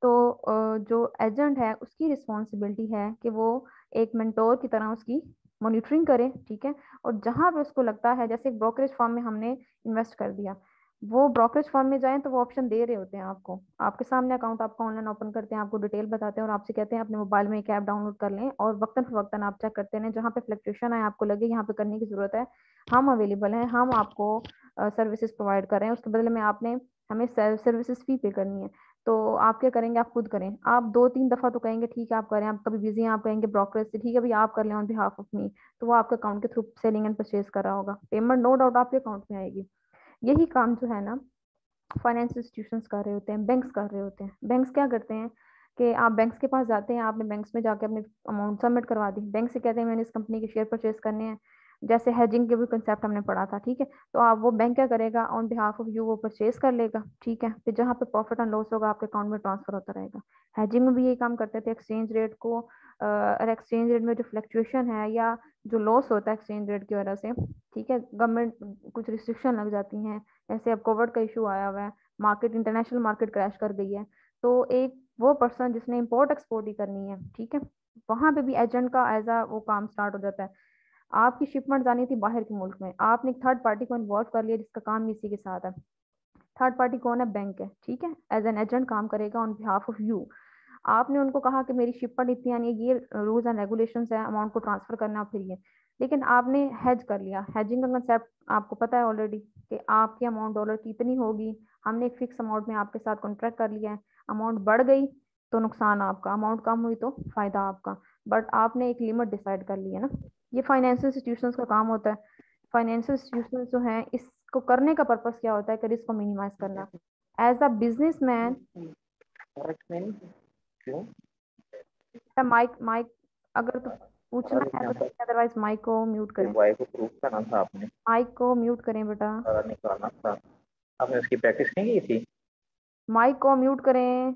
A: तो जो एजेंट है उसकी रिस्पॉन्सिबिलिटी है कि वो एक मेंटोर की तरह उसकी मॉनिटरिंग करे। ठीक है, और जहां पे उसको लगता है, जैसे एक ब्रोकरेज फर्म में हमने इन्वेस्ट कर दिया, वो ब्रोकरेज फर्म में जाएं तो वो ऑप्शन दे रहे होते हैं आपको, आपके सामने अकाउंट आपका ऑनलाइन ओपन करते हैं, आपको डिटेल बताते हैं और आपसे कहते हैं अपने मोबाइल में एक ऐप डाउनलोड कर लें और वक्तन फवक्तन आप चेक करते हैं, जहाँ पे फ्लक्चुएशन है आपको लगे यहाँ पे करने की जरूरत है, हम अवेलेबल हैं, हम आपको सर्विसेज प्रोवाइड कर रहे हैं, उसके बदले में आपने हमें सर्विसेज फी पे करनी है। तो आप क्या करेंगे, आप खुद करें, आप 2-3 दफा तो कहेंगे ठीक है आप करें, आप कभी बिजी हैं आप कहेंगे ब्रोकरेज से ठीक है भाई आप कर लें ऑन बिहाफ ऑफ मी, तो वो आपके अकाउंट के थ्रू सेलिंग एंड परचेज कर रहा होगा, पेमेंट नो डाउट आपके अकाउंट में आएगी। यही काम जो है ना फाइनेंशियल इंस्टीट्यूशंस कर रहे होते हैं, बैंक्स कर रहे होते हैं। बैंक्स क्या करते हैं कि आप बैंक्स के पास जाते हैं, आपने बैंक्स में जाके अपनी अमाउंट सबमिट करवा दी, बैंक से कहते हैं मैंने इस कंपनी के शेयर परचेज करने हैं, जैसे हेजिंग के भी कंसेप्ट हमने पढ़ा था। ठीक है, तो आप वो बैंक क्या करेगा ऑन बिहाफ ऑफ यू वो परचेज कर लेगा। ठीक है, फिर जहाँ पे प्रॉफिट एंड लॉस होगा आपके अकाउंट में ट्रांसफर होता रहेगा। हेजिंग में भी यही काम करते थे, एक्सचेंज रेट को और एक्सचेंज रेट में जो फ्लक्चुएशन है या जो लॉस होता है एक्सचेंज रेट की वजह से, ठीक है, गवर्नमेंट कुछ रिस्ट्रिक्शन लग जाती हैं, जैसे अब कोविड का इशू आया हुआ है, मार्केट इंटरनेशनल मार्केट क्रैश कर गई है, तो एक वो पर्सन जिसने इम्पोर्ट एक्सपोर्ट ही करनी है, ठीक है, वहां पे भी एजेंट का एज आ वो काम स्टार्ट हो जाता है। आपकी शिपमेंट जानी थी बाहर के मुल्क में, आपने एक थर्ड पार्टी को इन्वॉल्व कर लिया जिसका काम इसी के साथ है। थर्ड पार्टी कौन है? बैंक है। ठीक है, एज एन एजेंट काम करेगा ऑन बिहाफ ऑफ यू। आपने उनको कहा कि मेरी शिपमेंट इतनी आनी है, ये रूल्स एंड रेगुलेशंस है, अमाउंट को ट्रांसफर करना फिर ये, लेकिन आपने हेज कर लिया। हेजिंग का कंसेप्ट आपको पता है ऑलरेडी, कि आपकी अमाउंट डॉलर की इतनी होगी, हमने एक फिक्स अमाउंट में आपके साथ कॉन्ट्रैक्ट कर लिया है, अमाउंट बढ़ गई तो नुकसान आपका, अमाउंट कम हुई तो फायदा आपका, बट आपने एक लिमिट डिसाइड कर ली है ना। ये फाइनेंशियल इंस्टीट्यूशंस का काम होता है। फाइनेंशियल इंस्टीट्यूशंस जो है इसको करने का पर्पस क्या होता है कि रिस्क को मिनिमाइज करना। As a businessman, mic mic अगर तो पूछना है तो, अदरवाइज माइक को म्यूट करें,
D: वाई को प्रूफ करना था आपने
A: माइक को म्यूट करें बेटा,
D: और निकालना था। आपने उसकी प्रैक्टिस नहीं की थी?
A: माइक को म्यूट करें।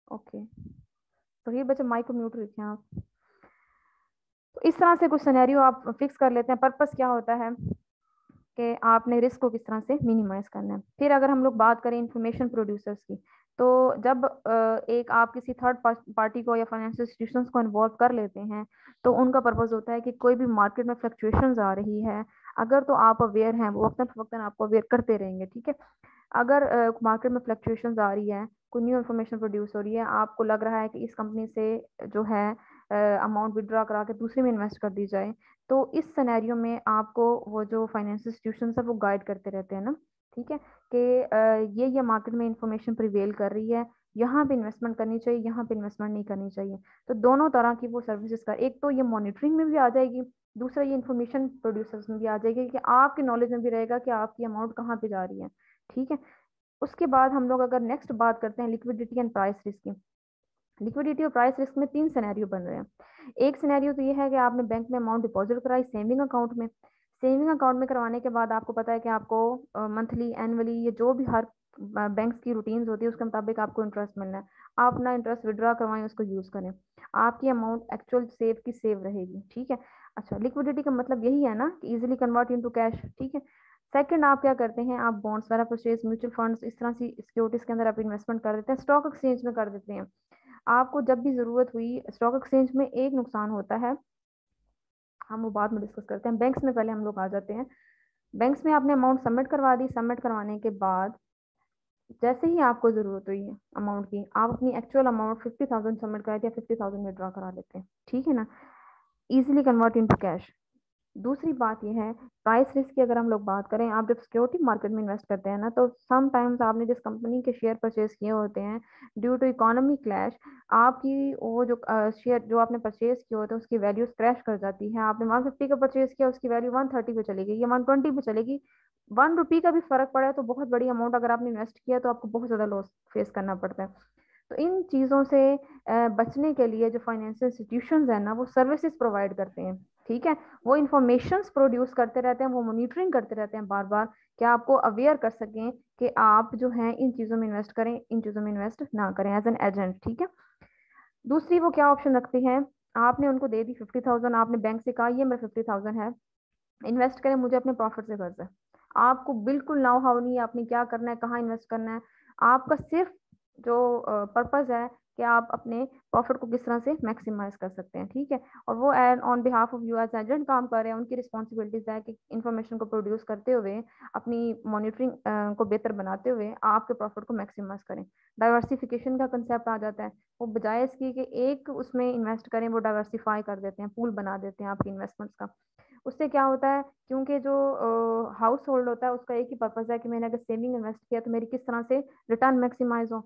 A: ओके, तो ये बच्चे माइक को म्यूट रखें आप। तो इस तरह से कुछ सिनेरियो आप फिक्स कर लेते हैं। पर्पस क्या होता है कि आपने रिस्क को किस तरह से मिनिमाइज करना है। फिर अगर हम लोग बात करें इंफॉर्मेशन प्रोड्यूसर्स की, तो जब एक आप किसी थर्ड पार्टी को या फाइनेंशियल इंस्टीट्यूशंस को इन्वॉल्व कर लेते हैं, तो उनका पर्पस होता है कि कोई भी मार्केट में फ्लक्चुएशंस आ रही है, अगर तो आप अवेयर हैं, वो वक्तन फवक्तन आपको अवेयर करते रहेंगे, ठीक है। अगर मार्केट में फ्लक्चुएशंस आ रही है, कोई न्यू इन्फॉर्मेशन प्रोड्यूस हो रही है, आपको लग रहा है कि इस कंपनी से जो है अमाउंट विड्रॉ करा के दूसरे में इन्वेस्ट कर दी जाए, तो इस सिनेरियो में आपको वो जो फाइनेंशियल इंस्टीट्यूशन है वो गाइड करते रहते हैं ना, ठीक है, कि ये मार्केट में इंफॉर्मेशन प्रिवेल कर रही है, यहाँ पे इन्वेस्टमेंट करनी चाहिए, यहाँ पे इन्वेस्टमेंट नहीं करनी चाहिए। तो दोनों तरह की वो सर्विसेज का, एक तो ये मॉनिटरिंग में भी आ जाएगी, दूसरा ये इन्फॉर्मेशन प्रोड्यूसर्स में भी आ जाएगी कि आपकी नॉलेज में भी रहेगा कि आपकी अमाउंट कहाँ पे जा रही है, ठीक है। उसके बाद हम लोग अगर नेक्स्ट बात करते हैं लिक्विडिटी एंड प्राइस रिस्क की। लिक्विडिटी और प्राइस रिस्क में तीन सिनेरियो बन रहे हैं। एक सिनेरियो तो ये है कि आपने बैंक में अमाउंट डिपॉजिट कराई सेविंग अकाउंट में, सेविंग अकाउंट में करवाने के बाद आपको पता है कि आपको मंथली एनुअली ये जो भी हर बैंक्स की रूटीन्स होती है उसके मुताबिक आपको इंटरेस्ट मिलना है, आप अपना इंटरेस्ट विड्रॉ करवाएं, उसको यूज करें, आपकी अमाउंट एक्चुअल सेव की सेव रहेगी, ठीक है। अच्छा, लिक्विडिटी का मतलब यही है ना कि इजिली कन्वर्ट इनटू कैश, ठीक है। सेकंड, आप क्या करते हैं, आप बॉन्ड्स वगैरह परचेज, म्यूचुअल फंड्स, इस तरह की सिक्योरिटीज के अंदर आप इन्वेस्टमेंट कर देते हैं, स्टॉक एक्सचेंज में कर देते हैं। आपको जब भी जरूरत हुई, स्टॉक एक्सचेंज में एक नुकसान होता है, हम वो बाद में डिस्कस करते हैं, बैंक्स में पहले हम लोग आ जाते हैं। बैंक्स में आपने अमाउंट सबमिट करवा दी, सबमिट करवाने के बाद जैसे ही आपको जरूरत हुई है अमाउंट की, आप अपनी एक्चुअल अमाउंट 50,000 सबमिट करा दिया, 50,000 विड्रॉ करा लेते हैं, ठीक है ना, इजिली कन्वर्ट इनटू कैश। दूसरी बात यह है प्राइस रिस्क की, अगर हम लोग बात करें, आप जब सिक्योरिटी मार्केट में इन्वेस्ट करते हैं ना, तो सम टाइम्स आपने जिस कंपनी के शेयर परचेज किए होते हैं, ड्यू टू इकोनॉमी क्लैश, आपकी वो जो शेयर जो आपने परचेज किए होते हैं उसकी वैल्यू क्रैश कर जाती है। आपने 150 का परचेज किया, उसकी वैल्यू 130 पे चली गई या 120 पे चलेगी, 1 रुपी का भी फर्क पड़ा है तो बहुत बड़ी अमाउंट अगर आपने इन्वेस्ट किया तो आपको बहुत ज्यादा लॉस फेस करना पड़ता है। तो इन चीज़ों से बचने के लिए जो फाइनेंशियल इंस्टीट्यूशंस है ना, वो सर्विसेज प्रोवाइड करते हैं, ठीक है। वो इंफॉर्मेशन प्रोड्यूस करते रहते हैं, वो मॉनिटरिंग करते रहते हैं बार बार, कि आपको अवेयर कर सकें कि आप जो है इन चीज़ों में इन्वेस्ट करें, इन चीज़ों में इन्वेस्ट ना करें, एज एन एजेंट, ठीक है। दूसरी वो क्या ऑप्शन रखती हैं, आपने उनको दे दी 50,000, आपने बैंक से कहा ये मेरा 50,000 है, इन्वेस्ट करें, मुझे अपने प्रॉफिट से कर्ज है, आपको बिल्कुल नाउ हाउ नहीं है आपने क्या करना है, कहाँ इन्वेस्ट करना है, आपका सिर्फ जो पर्पस है कि आप अपने प्रॉफिट को किस तरह से मैक्सिमाइज कर सकते हैं, ठीक है। और वो on behalf of you as agent काम कर रहे हैं, उनकी रिस्पॉन्सिबिलिटीज है कि इंफॉर्मेशन को प्रोड्यूस करते हुए, अपनी मॉनिटरिंग को बेहतर बनाते हुए आपके प्रॉफिट को मैक्सिमाइज करें। डाइवर्सिफिकेशन का कंसेप्ट आ जाता है, वो बजाय इसकी कि एक उसमें इन्वेस्ट करें, वो डाइवर्सिफाई कर देते हैं, पूल बना देते हैं आपकी इन्वेस्टमेंट्स का। उससे क्या होता है, क्योंकि जो हाउस होल्ड होता है उसका एक ही पर्पज है कि मैंने अगर सेविंग इन्वेस्ट किया तो मेरी किस तरह से रिटर्न मैक्सिमाइज हो,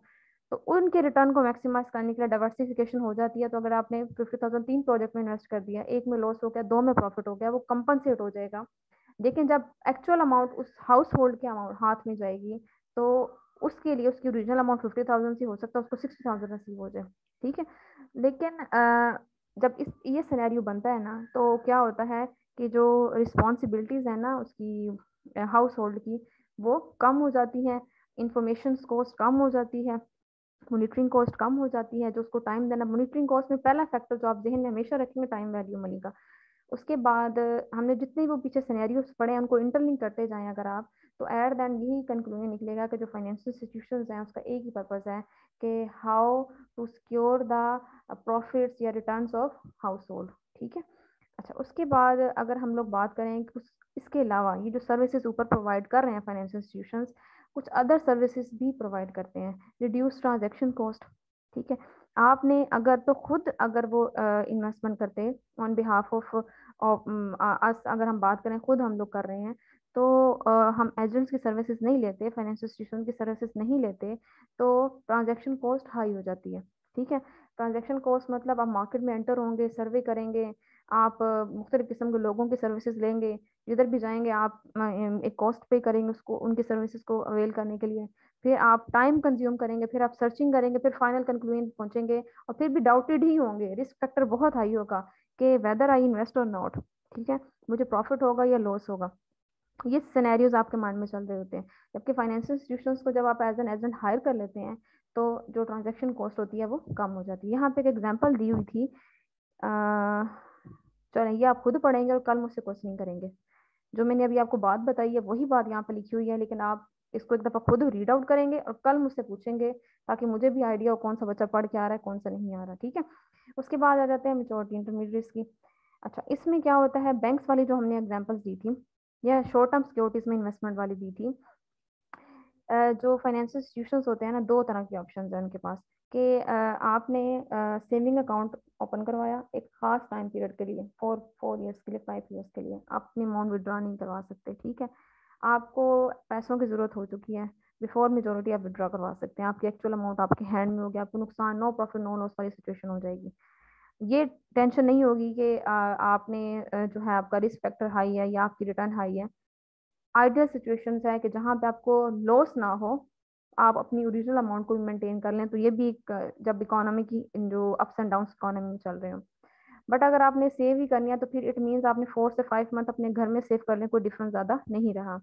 A: तो उनके रिटर्न को मैक्सिमाइज करने के लिए डाइवर्सिफिकेशन हो जाती है। तो अगर आपने 50,000 तीन प्रोजेक्ट में इन्वेस्ट कर दिया, एक में लॉस हो गया, दो में प्रॉफिट हो गया, वो कंपनसेट हो जाएगा। लेकिन जब एक्चुअल अमाउंट उस हाउस होल्ड के अमाउंट हाथ में जाएगी, तो उसके लिए उसकी ओरिजिनल अमाउंट 50,000 से हो सकता है उसको 60,000 नसीब हो जाए, ठीक है। लेकिन जब इस ये सिनेरियो बनता है ना, तो क्या होता है कि जो रिस्पॉन्सिबिलिटीज है ना उसकी, हाउस होल्ड की, वो कम हो जाती हैं, इंफॉर्मेशन कॉस्ट कम हो जाती है, मॉनिटरिंग कॉस्ट कम हो जाती है, जो उसको टाइम देना, मॉनिटरिंग कॉस्ट में पहला फैक्टर जो आप जहन में हमेशा रखेंगे, टाइम वैल्यू मनी का। उसके बाद हमने जितने वो पीछे सिनेरियोस पढ़े हैं उनको इंटरलिंक करते जाएं अगर आप, तो एट दैन यही कंक्लूजन निकलेगा कि जो फाइनेंशियल इंस्टीट्यूशंस हैं उसका एक ही पर्पस है कि how to secure the profits या रिटर्न्स ऑफ हाउस होल्ड, ठीक है। अच्छा, उसके बाद अगर हम लोग बात करें कि इसके अलावा ये जो सर्विसेज ऊपर प्रोवाइड कर रहे हैं फाइनेंशियल इंस्टीट्यूशंस, कुछ अदर सर्विसेज भी प्रोवाइड करते हैं, रिड्यूस ट्रांजैक्शन कॉस्ट, ठीक है। आपने अगर तो खुद अगर वो इन्वेस्टमेंट करते ऑन बिहाफ ऑफ अस, अगर हम बात करें खुद हम लोग कर रहे हैं, तो हम एजेंट्स की सर्विसेज नहीं लेते, फाइनेंशियल इंस्टीट्यूशन की सर्विसेज नहीं लेते, तो ट्रांजैक्शन कॉस्ट हाई हो जाती है। ठीक है, ट्रांजैक्शन कॉस्ट मतलब आप मार्केट में एंटर होंगे, सर्वे करेंगे, आप मुख्तलिफ किस्म के लोगों की सर्विसेज लेंगे, जिधर भी जाएंगे आप एक कॉस्ट पे करेंगे उसको, उनकी सर्विसेज को अवेल करने के लिए। फिर आप टाइम कंज्यूम करेंगे, फिर आप सर्चिंग करेंगे, फिर फाइनल कंक्लूजन पहुंचेंगे, और फिर भी डाउटेड ही होंगे, रिस्क फैक्टर बहुत हाई होगा कि वेदर आई इन्वेस्ट और नॉट। ठीक है, मुझे प्रॉफिट होगा या लॉस होगा, ये सिनेरियोज आपके माइंड में चल रहे होते हैं। जबकि फाइनेंशियल इंस्टीट्यूशंस को जब आप एज एन एजेंट हायर कर लेते हैं, तो जो ट्रांजेक्शन कॉस्ट होती है वो कम हो जाती है। यहाँ पे एक एग्जांपल दी हुई थी, चलो ये आप खुद पढ़ेंगे और कल मुझसे क्वेश्चनिंग करेंगे। जो मैंने अभी आपको बात बताई है वही बात यहाँ पे लिखी हुई है, लेकिन आप इसको एक दफा खुद रीड आउट करेंगे और कल मुझसे पूछेंगे, ताकि मुझे भी आइडिया हो कौन सा बच्चा पढ़ के आ रहा है कौन सा नहीं आ रहा। ठीक है, उसके बाद आ जाते हैं मेच्योरिटी इंटरमीडिएट्स की। अच्छा, इसमें क्या होता है, बैंक्स वाली जो हमने एग्जांपल्स दी थी या शॉर्ट टर्म सिक्योरिटीज में इन्वेस्टमेंट वाली दी थी, जो फाइनेंशियल इंस्टीट्यूशंस होते हैं ना, दो तरह के ऑप्शन है उनके पास कि आपने सेविंग अकाउंट ओपन करवाया एक खास टाइम पीरियड के लिए, 4 4 ईयर्स के लिए, 5 ईयर्स के लिए, आप अपनी अमाउंट विड्रॉ नहीं करवा सकते। ठीक है, आपको पैसों की जरूरत हो चुकी है, बिफोर मेजोरिटी आप विड्रॉ करवा सकते हैं, आपकी एक्चुअल अमाउंट आपके हैंड में होगी, आपको नुकसान, नो प्रॉफिट नो लॉस वाली सिचुएशन हो जाएगी। ये टेंशन नहीं होगी कि आपने जो है आपका रिस्क फैक्टर हाई है या आपकी रिटर्न हाई है। आइडियल सिचुएशंस है कि जहां पे आपको लॉस ना हो, आप अपनी ओरिजिनल अमाउंट को भी मेंटेन कर लें, तो ये भी एक जब इकोनॉमी की जो अप्स एंड डाउन इकोनॉमी में चल रहे हो। बट अगर आपने सेव ही करनी है तो फिर इट मीन्स आपने 4 से 5 मंथ अपने घर में सेव कर लें, कोई डिफरेंस ज्यादा नहीं रहा।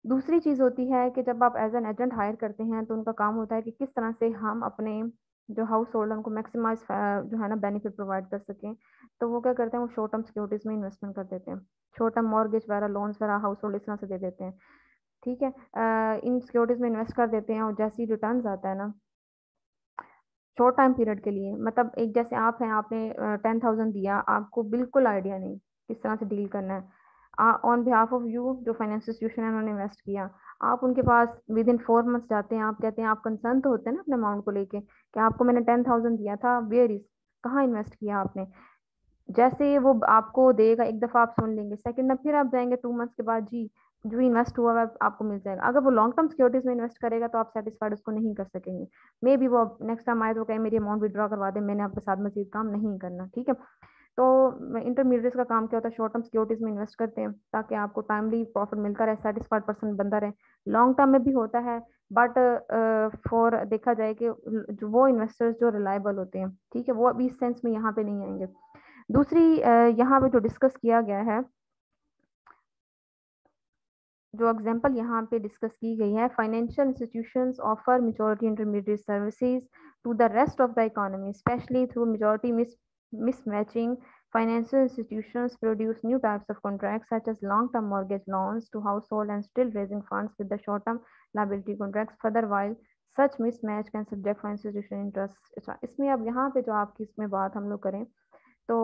A: दूसरी चीज होती है कि जब आप एज एन एजेंट हायर करते हैं, तो उनका काम होता है कि किस तरह से हम अपने जो हाउस होल्ड उनको मैक्सिमाइज जो है ना बेनिफिट प्रोवाइड कर सकें। तो वो क्या करते हैं, वो शॉर्ट टर्म सिक्योरिटीज में इन्वेस्टमेंट कर देते हैं, शॉर्ट टर्म मॉर्गेज वगैरह लोन्स वगैरह हाउस होल्ड इस तरह से दे देते हैं। ठीक है, इन सिक्योरिटीज में इन्वेस्ट कर देते हैं, और जैसे ही रिटर्न आता है ना शॉर्ट टाइम पीरियड के लिए, मतलब एक जैसे आप हैं, आपने 10,000 दिया, आपको बिल्कुल आइडिया नहीं किस तरह से डील करना है, ऑन बिहाफ ऑफ यू जो फाइनेंशियल इंस्टीट्यूशन है उन्होंने इन्वेस्ट किया, आप उनके पास विद इन 4 मंथ्स जाते हैं, आप कहते हैं, आप कंसर्न तो होते हैं ना अपने अमाउंट को लेके कि आपको मैंने 10,000 दिया था, वेयर इज, कहाँ इन्वेस्ट किया आपने। जैसे वो आपको देगा, एक दफा आप सुन लेंगे, सेकंड में फिर आप जाएंगे 2 मंथ्स के बाद, जी जो इन्वेस्ट हुआ है आपको मिल जाएगा। अगर वो लॉन्ग टर्म सिक्योरिटीज में इन्वेस्ट करेगा तो आप सेटिस्फाइड उसको नहीं कर सकेंगे, मे बी वो नेक्स्ट टाइम आए तो कहे मेरी अमाउंट विड्रॉ करवा दे, मैंने आपके साथ मजीद काम नहीं करना। ठीक है, तो इंटरमीडिएट्स का काम क्या होता है, शॉर्ट टर्म सिक्योरिटीज में इन्वेस्ट करते हैं ताकि आपको टाइमली प्रॉफिट मिलता रहे, सेटिस्फाइड पर्सन बंदा रहे। लॉन्ग टर्म में भी होता है, बट फॉर देखा जाए कि जो वो इन्वेस्टर्स जो रिलायबल होते हैं, ठीक है, वो अभी इस सेंस में यहाँ पे नहीं आएंगे। दूसरी यहाँ पे जो डिस्कस किया गया है, जो एग्जांपल यहाँ पे डिस्कस की गई है, financial institutions offer majority intermediate services to the rest of the economy specially through majority mismatching. Financial institutions produce new types of contracts such as long-term mortgage loans to household and still raising funds with the short-term liability contracts. Further, while such mismatch can subject financial institution interest, इसमें अब यहाँ पे जो आपकी इसमें बात हम लोग करें, तो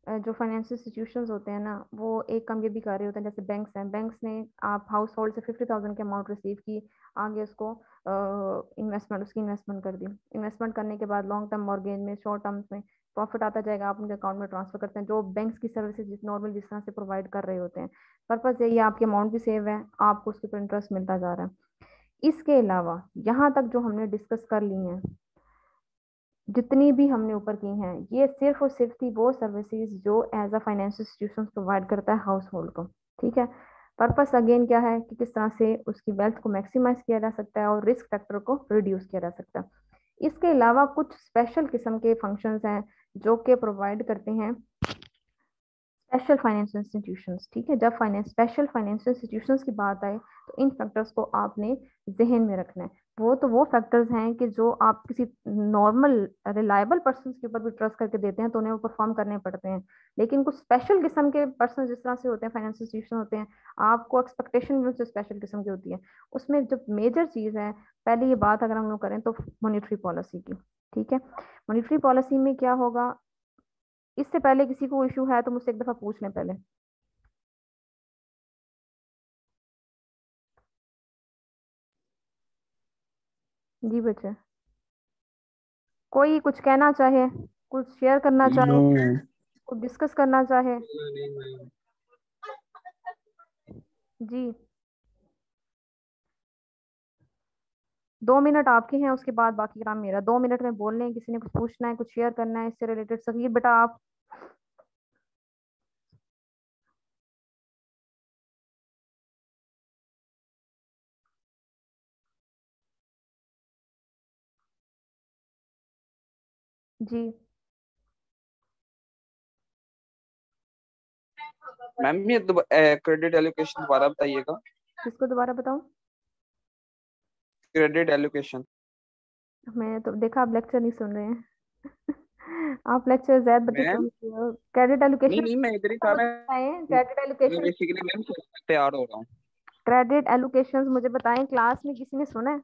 A: जो फाइनेंशियल इंस्टीट्यूशंस होते हैं ना, वो एक काम ये भी कर रहे होते हैं, जैसे बैंक्स हैं, बैंक्स ने आप हाउस होल्ड से 50,000 की अमाउंट रिसीव की, आगे उसको इन्वेस्टमेंट उसकी इन्वेस्टमेंट कर दी, इन्वेस्टमेंट करने के बाद लॉन्ग टर्म मॉर्गेज में शॉर्ट टर्म्स में प्रॉफिट आता जाएगा, आप उनके अकाउंट में ट्रांसफर करते हैं, जो बैंक्स की सर्विसेज जिस नॉर्मल जिस तरह से प्रोवाइड कर रहे होते हैं। पर्पज यही है, आपकी अमाउंट भी सेव है, आपको उसके ऊपर इंटरेस्ट मिलता जा रहा है। इसके अलावा यहाँ तक जो हमने डिस्कस कर ली हैं, जितनी भी हमने ऊपर की हैं, ये सिर्फ और सिर्फ थी वो सर्विसेज जो as a financial institution provide करता है हाउस होल्ड को। ठीक है, पर्पस अगेन क्या है कि किस तरह से उसकी वेल्थ को मैक्सिमाइज किया जा सकता है और रिस्क फैक्टर को रिड्यूस किया जा सकता है। इसके अलावा कुछ स्पेशल किस्म के फंक्शंस हैं जो कि प्रोवाइड करते हैं स्पेशल फाइनेंशियल इंस्टीट्यूशंस। ठीक है, जब स्पेशल फाइनेंशियल इंस्टीट्यूशंस की बात आए तो इन फैक्टर्स को आपने जहन में रखना है। वो फैक्टर्स हैं कि जो आप किसी नॉर्मल रिलायबल पर्सन के ऊपर भी ट्रस्ट करके देते हैं तो उन्हें वो परफॉर्म करने पड़ते हैं, लेकिन कुछ स्पेशल किस्म के पर्सन जिस तरह से होते हैं, फाइनेंशियल इंस्टीट्यूशन होते हैं, आपको एक्सपेक्टेशन भी उससे स्पेशल किस्म की होती है। उसमें जो मेजर चीज है, पहले ये बात अगर हम लोग करें तो मॉनिटरी पॉलिसी की। ठीक है, मॉनिटरी पॉलिसी में क्या होगा, इससे पहले किसी को इशू है तो मुझसे एक दफा पूछ लें पहले। जी बच्चे, कोई कुछ कहना चाहे, कुछ शेयर करना
B: नो
A: चाहे,
B: मैम।
A: कुछ डिस्कस करना चाहे? जी, 2 मिनट आपके हैं, उसके बाद बाकी काम मेरा। 2 मिनट में बोलने हैं, किसी ने कुछ पूछना है, कुछ शेयर करना है इससे रिलेटेड। सकीर बेटा आप। जी,
E: मैम ये क्रेडिट एलोकेशन दोबारा बताइएगा।
A: किसको दोबारा बताऊं?
E: Credit allocation.
A: मैं तो देखा आप लेक्चर नहीं सुन रहे हैं। आप लेक्चर ज्यादा बच्चे
E: मैम
A: सुन रहे हो। क्रेडिट
E: नहीं
A: एलोकेशन
E: नहीं, मैं इधर ही था।
A: मुझे बताएं, क्रेडिट
E: मैं
A: एलोकेशन।
E: बेसिकली मैम तैयार हो रहा हूँ।
A: क्रेडिट एलोकेशन मुझे बताएं, क्लास में किसी ने सुना है?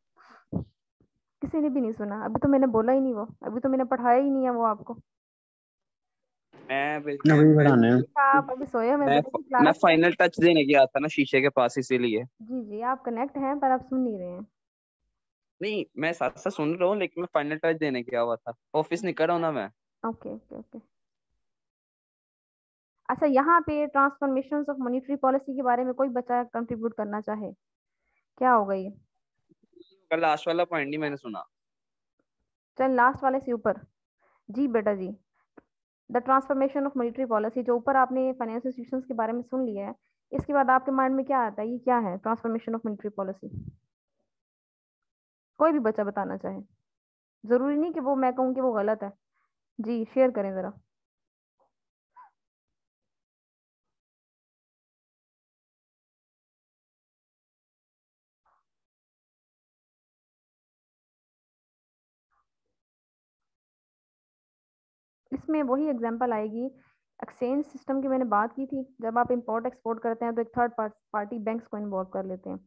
A: किसी ने भी नहीं सुना। अभी तो मैंने बोला ही नहीं, वो अभी तो मैंने पढ़ाया ही नहीं है वो आपको।
E: मैम
B: अभी बढ़ाना है।
A: आप अभी सोए हो? मैं
E: मैं
A: बेटा की
E: मैं
A: क्लास में।
E: फाइनल टच देने गया था ना शीशे के पास, इसीलिए।
A: जी जी, आप कनेक्ट हैं पर आप सुन नहीं रहे हैं।
E: नहीं, मैं साथ साथ सुन रहा हूँ, लेकिन मैं फाइनल टच देने गया हुआ था। ऑफिस निकल रहा हूँ ना मैं।
A: Okay okay okay. अच्छा, यहाँ पे ट्रांसफॉर्मेशन ऑफ मॉनेटरी पॉलिसी के बारे में कोई बच्चा कंट्रीब्यूट करना चाहे? क्या होगा ये?
E: कल लास्ट वाला पॉइंट नहीं मैंने सुना।
A: चल लास्ट वाले से ऊपर। जी बेटा जी। The transformation of monetary policy, जो ऊपर आपने फाइनेंशियल इंस्टीट्यूशंस के बारे में सुन लिया है, इसके बाद आपके माइंड में क्या आता है? ये क्या है ट्रांसफॉर्मेशन ऑफ मॉनेटरी पॉलिसी? कोई भी बच्चा बताना चाहे। जरूरी नहीं कि वो मैं कहूँ कि वो गलत है। जी, शेयर करें जरा। इसमें वही एग्जांपल आएगी। एक्सचेंज सिस्टम की मैंने बात की थी। जब आप इंपोर्ट एक्सपोर्ट करते हैं तो एक थर्ड पार्टी बैंक्स को इन्वॉल्व कर लेते हैं।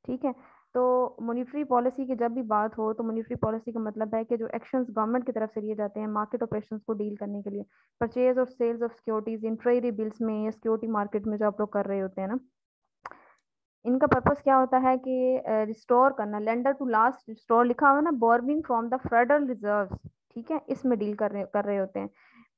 A: ठीक है। तो मॉनेटरी पॉलिसी की जब भी बात हो तो मॉनेटरी पॉलिसी का मतलब है कि जो एक्शंस गवर्नमेंट की तरफ से लिए जाते हैं मार्केट ऑपरेशंस को डील करने के लिए, परचेज और sales of securities in treasury bills में या सिक्योरिटी मार्केट में जो आप लोग कर रहे होते हैं ना, इनका पर्पस क्या होता है कि रिस्टोर करना, लेंडर टू लास्ट रिस्टोर लिखा हुआ है ना, borrowing from the federal reserve. ठीक है, इसमें डील कर रहे होते हैं।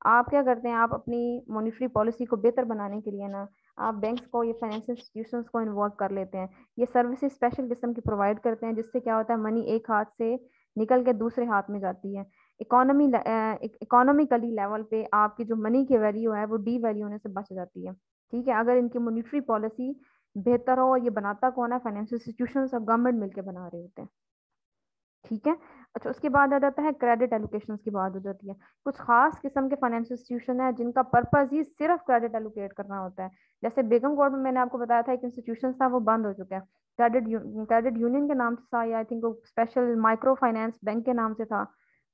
A: आप क्या करते हैं? आप अपनी मॉनेटरी पॉलिसी को बेहतर बनाने के लिए ना, आप बैंक्स को, ये फाइनेंशियल इंस्टीट्यूशंस को इन्वॉल्व कर लेते हैं। ये सर्विसेज स्पेशल किस्म की प्रोवाइड करते हैं, जिससे क्या होता है, मनी एक हाथ से निकल के दूसरे हाथ में जाती है। इकोनॉमिकली लेवल पे आपकी जो मनी की वैल्यू है वो डी वैल्यू होने से बच जाती है। ठीक है, अगर इनकी मॉनेटरी पॉलिसी बेहतर हो। और ये बनाता कौन है? फाइनेंशियल इंस्टीट्यूशन और गवर्नमेंट मिलकर बना रहे होते हैं। ठीक है। अच्छा, उसके बाद आ जाता है क्रेडिट एलोकेशन की बात हो जाती है। कुछ खास किस्म के फाइनेंशियल इंस्टीट्यूशन है जिनका पर्पस ही सिर्फ क्रेडिट एलोकेट करना होता है। जैसे बेगम कोर्ट में मैंने आपको बताया था एक इंस्टीट्यूशन था, वो बंद हो चुका है। क्रेडिट यूनियन के नाम से था, या आई थिंक वो स्पेशल माइक्रो फाइनेंस बैंक के नाम से था।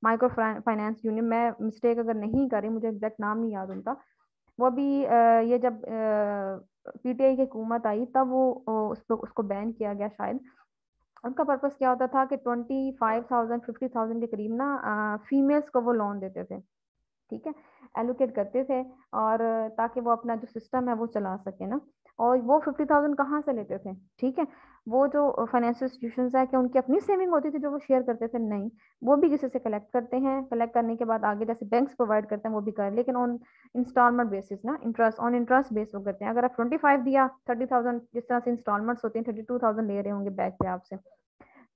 A: माइक्रो फाइनेंस यूनियन, मैं मिस्टेक अगर नहीं करी, मुझे एग्जैक्ट नाम नहीं याद उनका। वो अभी ये जब पीटीआई की हुकूमत आई तब वो उसको बैन किया गया शायद। उनका पर्पस क्या होता था कि 25,000 50,000 के करीब ना फीमेल्स को वो लोन देते थे। ठीक है, एलोकेट करते थे, और ताकि वो अपना जो सिस्टम है वो चला सके ना। और वो 50,000 कहाँ से लेते थे? ठीक है, वो जो फाइनेंशियल इंस्टीट्यूशंस है, क्या उनकी अपनी सेविंग होती थी जो वो शेयर करते थे? नहीं, वो भी किसी से कलेक्ट करते हैं। कलेक्ट करने के बाद आगे जैसे बैंक्स प्रोवाइड करते हैं वो भी करें, लेकिन ऑन इंस्टॉलमेंट बेसिस ना, इंटरेस्ट बेस वो करते हैं। अगर आप 25 दिया, 30,000 जिस तरह से इंस्टॉलमेंट्स होती हैं, 32,000 ले रहे होंगे बैक पे आपसे।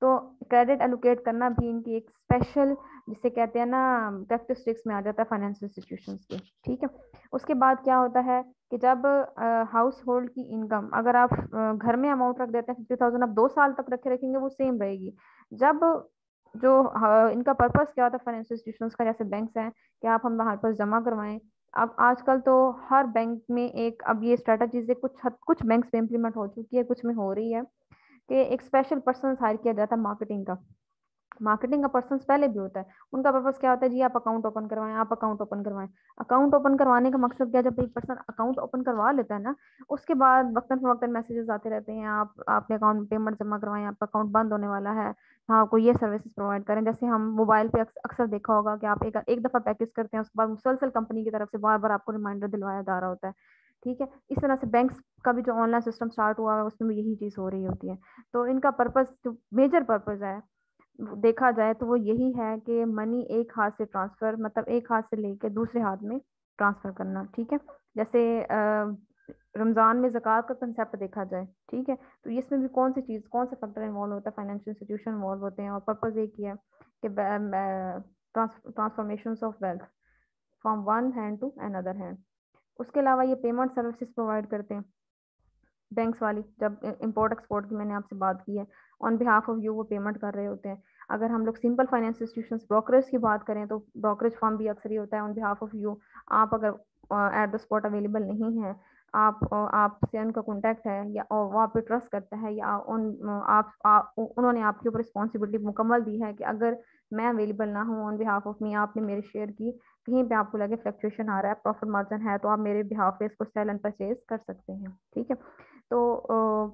A: तो क्रेडिट एलोकेट करना भी इनकी एक स्पेशल, जिसे कहते हैं ना, कैरेक्टरिस्टिक्स में आ जाता है फाइनेंशियल इंस्टीट्यूशंस के। ठीक है। उसके बाद क्या होता है कि जब हाउस होल्ड की इनकम, अगर आप घर में अमाउंट रख देते हैं 50,000, आप 2 साल तक रखेंगे वो सेम रहेगी। जब जो इनका पर्पस क्या होता है फाइनेंशियल इंस्टीट्यूशंस का, जैसे बैंक्स हैं, कि आप हम हमारे पास जमा करवाएं। अब आजकल तो हर बैंक में एक, अब ये स्ट्रेटजी से कुछ बैंक्स में इम्प्लीमेंट हो चुकी है, कुछ में हो रही है, कि एक स्पेशल पर्सन हायर किया जाता है मार्केटिंग का। मार्केटिंग का पर्सन पहले भी होता है। उनका पर्पस क्या होता है? जी आप अकाउंट ओपन करवाएं, आप अकाउंट ओपन करवाएं। अकाउंट ओपन करवाने का मकसद क्या है? जब एक पर्सन अकाउंट ओपन करवा लेता है ना, उसके बाद वक्तन फवक्तन मैसेजेस आते रहते हैं, आप आपने अकाउंट में पेमेंट जमा करवाएं, आपका अकाउंट बंद होने वाला है, हाँ कोई ये सर्विसेज प्रोवाइड करें। जैसे हम मोबाइल पे अक्सर देखा होगा कि आप एक दफा पैकेज करते हैं, उसके बाद मुसलसल कंपनी की तरफ से बार बार आपको रिमाइंडर दिलवाया जा रहा होता है। ठीक है, इस तरह से बैंक्स का भी जो ऑनलाइन सिस्टम स्टार्ट हुआ है उसमें भी यही चीज हो रही होती है। तो इनका पर्पस, जो मेजर पर्पस है देखा जाए तो वो यही है कि मनी एक हाथ से ट्रांसफर, मतलब एक हाथ से लेके दूसरे हाथ में ट्रांसफर करना, ठीक है। जैसे रमजान में ज़कात का कंसेप्ट देखा जाए, ठीक है, तो इसमें भी कौन सी चीज़, कौन सा फैक्टर इन्वॉल्व होता है, फाइनेंशियल इंस्टीट्यूशन इन्वॉल्व होते हैं, और पर्पज एक ही है कि transformation of wealth from one hand to another hand. उसके अलावा ये पेमेंट सर्विसेज प्रोवाइड करते हैं, बैंक्स वाली, जब इंपोर्ट एक्सपोर्ट की मैंने आपसे बात की है, ऑन बिहाफ ऑफ यू वो पेमेंट कर रहे होते हैं। अगर हम लोग सिंपल फाइनेंस इंस्टीट्यूशंस ब्रोकरेज की बात करें तो ब्रोकरेज फर्म भी अक्सर ही होता है ऑन बिहाफ ऑफ यू। आप अगर एट द स्पॉट अवेलेबल नहीं है, आपसे उनका कॉन्टैक्ट है, या और वो आप पे ट्रस्ट करता है, या उन्होंने आपके ऊपर रिस्पॉन्सिबिलिटी मुकम्मल दी है कि अगर मैं अवेलेबल ना हूँ ऑन बिहाफ ऑफ मी, आपने मेरे शेयर की कहीं पे आपको लगे फ्लक्चुएशन आ रहा है, प्रॉफिट मार्जिन है, तो आप मेरे बिहाफ पे इसको सेल एंड परचेज कर सकते हैं, ठीक है। तो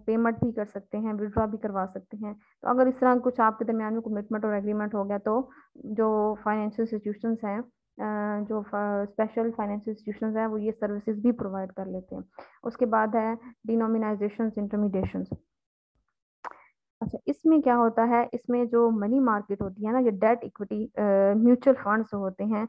A: पेमेंट भी कर सकते हैं, विड्रॉ भी करवा सकते हैं। तो अगर इस तरह कुछ आपके दरमियान में कमिटमेंट और एग्रीमेंट हो गया, तो जो फाइनेंशियल इंस्टीट्यूशंस हैं, जो स्पेशल फाइनेंशियल इंस्टीट्यूशंस हैं, वो ये सर्विसेज भी प्रोवाइड कर लेते हैं। उसके बाद है डिनोमिनाइजेशन इंटरमीडिएशंस। अच्छा, इसमें क्या होता है, इसमें जो मनी मार्केट होती है ना, ये डेट इक्विटी म्यूचुअल फंड्स होते हैं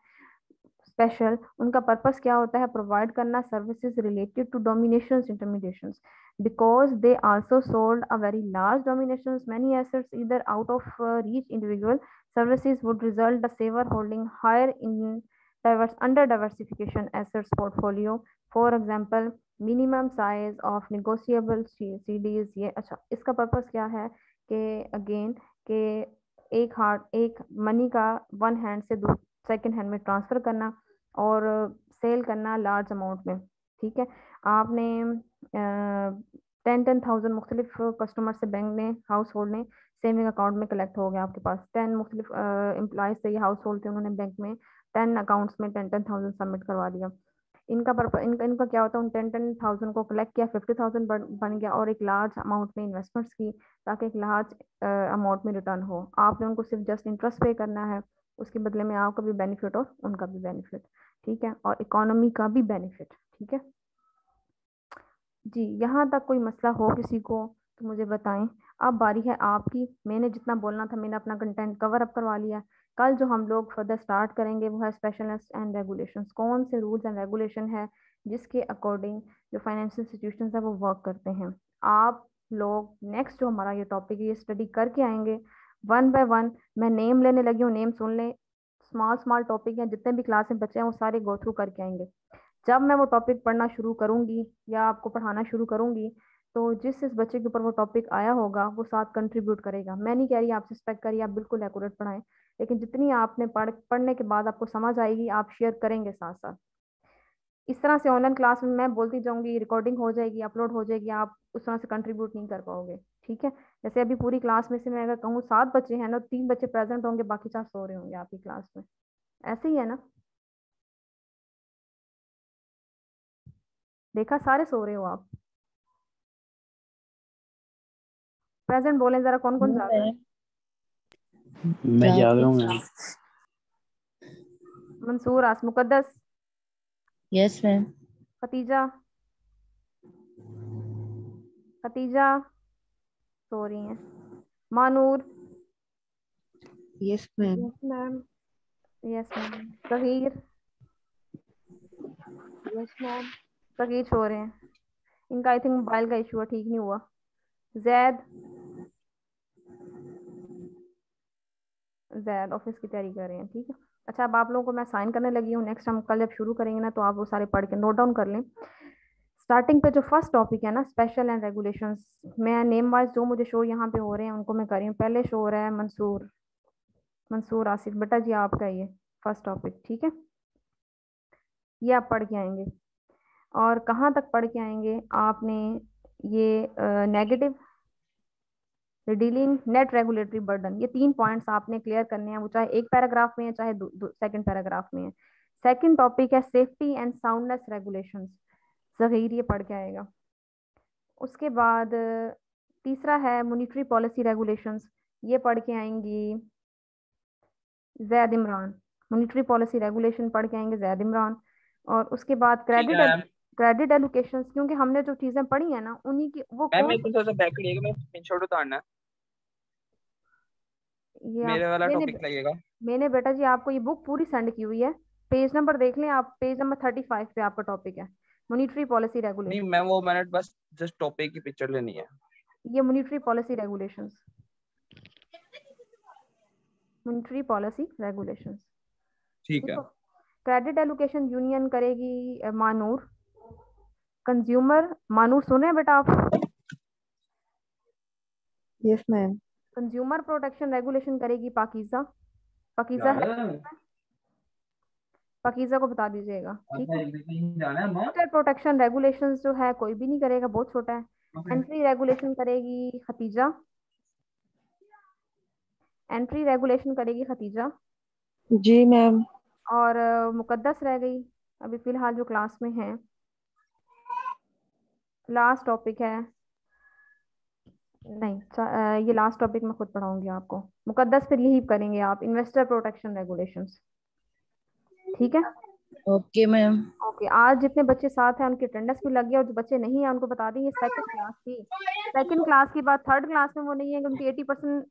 A: स्पेशल, उनका पर्पस क्या होता है, प्रोवाइड करना services related to dominations intermediations, because they also sold a very large dominations many assets either out of reach individual services would result the saver holding higher in diverse under diversification assets portfolio, for example minimum size of negotiable CDs। ये अच्छा, इसका purpose क्या है कि again के एक money का one hand से सेकंड हैंड में ट्रांसफर करना और सेल करना लार्ज अमाउंट में, ठीक है। आपने 10,000 मुख्तलिफ कस्टमर से बैंक ने, हाउस होल्ड ने सेविंग अकाउंट में कलेक्ट हो गया आपके पास, 10 मुख्तलिफ एम्प्लॉयज से, ये हाउस होल्ड थे, उन्होंने बैंक में 10 अकाउंट्स में 10,000 सबमिट करवा दिया। इनका क्या होता है, उन 10,000 को कलेक्ट किया, 50,000 बन गया, और एक लार्ज अमाउंट में इन्वेस्टमेंट्स की, ताकि एक लार्ज अमाउंट में रिटर्न हो। आपने उनको सिर्फ जस्ट इंटरेस्ट पे करना है, उसके बदले में आपका भी बेनिफिट और उनका भी बेनिफिट, ठीक है, और इकोनॉमी का भी बेनिफिट, ठीक है जी। यहाँ तक कोई मसला हो किसी को तो मुझे बताएं। अब बारी है आपकी, मैंने जितना बोलना था मैंने अपना कंटेंट कवर अप करवा लिया। कल जो हम लोग फर्दर स्टार्ट करेंगे वो है स्पेशलिस्ट एंड रेगुलेशंस, कौन से रूल्स एंड रेगुलेशन है जिसके अकॉर्डिंग जो फाइनेंशियल इंस्टीट्यूशंस है वो वर्क करते हैं। आप लोग नेक्स्ट जो हमारा ये टॉपिक है ये स्टडी करके आएंगे वन बाय वन। मैं नेम लेने लगी हूँ, नेम सुन लें। स्मॉल स्मॉल टॉपिक हैं, जितने भी क्लास में बच्चे हैं वो सारे गो थ्रू करके आएंगे। जब मैं वो टॉपिक पढ़ना शुरू करूंगी या आपको पढ़ाना शुरू करूंगी, तो जिस बच्चे के ऊपर वो टॉपिक आया होगा वो साथ कंट्रीब्यूट करेगा। मैं नहीं कह रही आपसे एक्सपेक्ट करिए आप बिल्कुल एक्यूरेट पढ़ाएं, लेकिन जितनी आपने पढ़ने के बाद आपको समझ आएगी आप शेयर करेंगे साथ साथ। इस तरह से ऑनलाइन क्लास में मैं बोलती जाऊंगी, रिकॉर्डिंग हो जाएगी, अपलोड हो जाएगी, आप उस तरह से कंट्रीब्यूट नहीं कर पाओगे, ठीक है। जैसे अभी पूरी क्लास में से मैं अगर कहूँ 7 बच्चे हैं ना, 3 बच्चे प्रेजेंट होंगे, बाकी 4 सो रहे होंगे आपकी क्लास में, ऐसे ही है ना। देखा, सारे सो रहे हो आप। प्रेजेंट बोलें जरा, कौन कौन जाग रहा है।
B: मैं जाग रहा हूँ मैम।
A: मंसूर, आस, मुकद्दस,
F: यस मैम।
A: खतीजा, खतीजा सो रही हैं। Manoor,
F: yes ma'am.
G: Yes ma'am.
A: Yes ma'am. Sagir,
G: yes ma'am.
A: Sagir सो रहे हैं, इनका आई थिंक मोबाइल का इशू है, ठीक नहीं हुआ। जैद, जैद ऑफिस की तैयारी कर रहे हैं, ठीक है। अच्छा, अब आप लोगों को मैं साइन करने लगी हूँ, नेक्स्ट हम कल जब शुरू करेंगे ना तो आप वो सारे पढ़ के नोट डाउन कर लें। स्टार्टिंग पे जो फर्स्ट टॉपिक है ना, स्पेशल एंड रेगुलेशंस, मैं नेम वाइज जो मुझे शो यहाँ पे हो रहे हैं उनको मैं कर रही हूँ। पहले शो हो रहा है मंसूर, मंसूर आसिफ बेटा जी आपका ये फर्स्ट टॉपिक, ठीक है। ये आप पढ़ के आएंगे, और कहाँ तक पढ़ के आएंगे आपने, ये negative dealing net regulatory burden, ये 3 पॉइंट्स आपने क्लियर करने हैं, वो चाहे एक पैराग्राफ में है चाहे सेकंड पैराग्राफ में है। सेकंड टॉपिक है safety and soundness regulations, Zaheer ये पढ़ के आएगा। उसके बाद तीसरा है मॉनिटरी पॉलिसी रेगुलेशंस, ये पढ़ के आएंगी Zaid Imran. Monetary policy regulation पढ़ के आएंगे जैद इमरान। और उसके बाद
E: ठीक है मैम।
A: क्रेडिट एलोकेशन, क्योंकि हमने जो चीजें पढ़ी है ना उन्हीं की वो
E: मैम
A: कौन,
E: मेरे को थोड़ा सा बैक करिएगा, मैं स्क्रीनशॉट उतारना है।
A: ये
E: मेरे वाला
A: मैंने
E: टॉपिक लगेगा।
A: मैंने बेटा जी आपको ये बुक पूरी सेंड की हुई है, पेज नंबर देख लें आप, पेज नंबर 35 पे आपका टॉपिक है मॉनिटरी पॉलिसी
E: नहीं
A: रेगुलेशन।
E: मैंने बस जस्ट टॉपिक की पिक्चर लेनी है।
A: ये monetary policy regulations, monetary policy regulations.
E: ठीक है।
A: क्रेडिट एलोकेशन यूनियन करेगी मानूर, कंज्यूमर, मानूर सुने बेटा आप?
F: Yes ma'am.
A: Consumer protection regulation करेगी पाकीज़ा, पाकीज़ा है, पाकीज़ा को बता दीजिएगा, ठीक है। इंटर प्रोटेक्शन रेगुलेशंस जो है कोई भी नहीं करेगा, बहुत छोटा है। एंट्री रेगुलेशन करेगी खतीजा, एंट्री रेगुलेशन करेगी खतीजा।
F: जी मैम।
A: और मुकद्दस रह गई अभी फिलहाल जो क्लास में है, लास्ट टॉपिक है, नहीं ये लास्ट टॉपिक मैं खुद पढ़ाऊंगी आपको। मुकद्दस फिर यही करेंगे आप, इन्वेस्टर प्रोटेक्शन रेगुलेशंस, ठीक है।
F: Okay ma'am.
A: ओके, आज जितने बच्चे साथ हैं उनकी अटेंडेंस भी लग गया, और जो बच्चे नहीं है उनको बता दें ये सेकंड क्लास थी, सेकंड क्लास के बाद थर्ड क्लास में वो नहीं है, उनकी 80%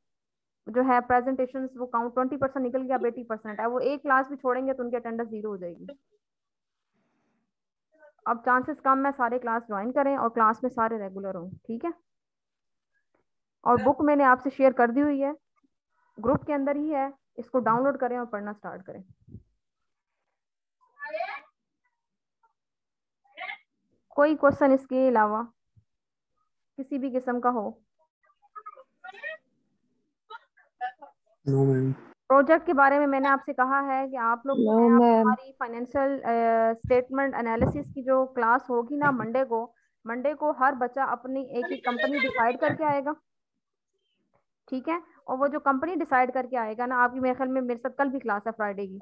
A: जो है प्रेजेंटेशन वो काउंट, 20% निकल गया, अब 80% है, वो एक क्लास भी छोड़ेंगे तो उनकी अटेंडेंस 0 हो जाएगी। अब चांसेस कम है सारे क्लास ज्वाइन करें और क्लास में सारे रेगुलर हों, ठीक है। और बुक मैंने आपसे शेयर कर दी हुई है, ग्रुप के अंदर ही है, इसको डाउनलोड करें और पढ़ना स्टार्ट करें। कोई क्वेश्चन इसके अलावा किसी भी किस्म का हो?
B: No ma'am.
A: प्रोजेक्ट के बारे में मैंने आपसे कहा है कि आप लोग जो
F: नो
A: है, आप
F: मैम।
A: हमारी फाइनेंशियल स्टेटमेंट एनालिसिस की जो क्लास होगी ना मंडे को हर बच्चा अपनी एक एक कंपनी डिसाइड करके आएगा, ठीक है। और वो जो कंपनी डिसाइड करके आएगा ना, आपकी मेरे ख्याल में मेरे साथ कल भी क्लास है फ्राइडे की,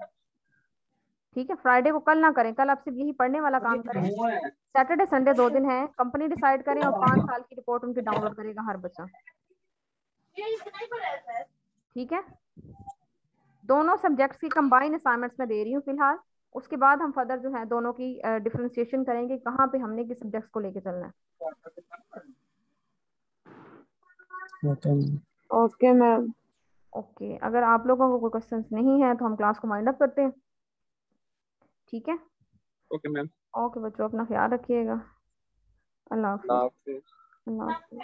A: ठीक है। फ्राइडे को कल ना करें, कल आप सिर्फ यही पढ़ने वाला काम करें। सैटरडे संडे 2 दिन है, कंपनी डिसाइड करें और 5 साल की रिपोर्ट उनकी डाउनलोड करेगा हर बच्चा, ठीक है। दोनों सब्जेक्ट्स की कंबाइन असाइनमेंट्स में दे रही हूँ फिलहाल, उसके बाद हम फर्दर जो है दोनों की डिफरेंशिएशन करेंगे, कहाँ पे हमने किस सब्जेक्ट्स को लेके चलना है।
F: Okay ma'am.
A: ओके, अगर आप लोगों को कोई क्वेश्चंस नहीं है तो हम क्लास को वाइंड अप करते हैं, ठीक है।
E: Okay ma'am.
A: ओके बच्चों, अपना ख्याल रखिएगा। अल्लाह हाफिज।
E: अल्लाह हाफिज।
A: अल्लाह हाफिज।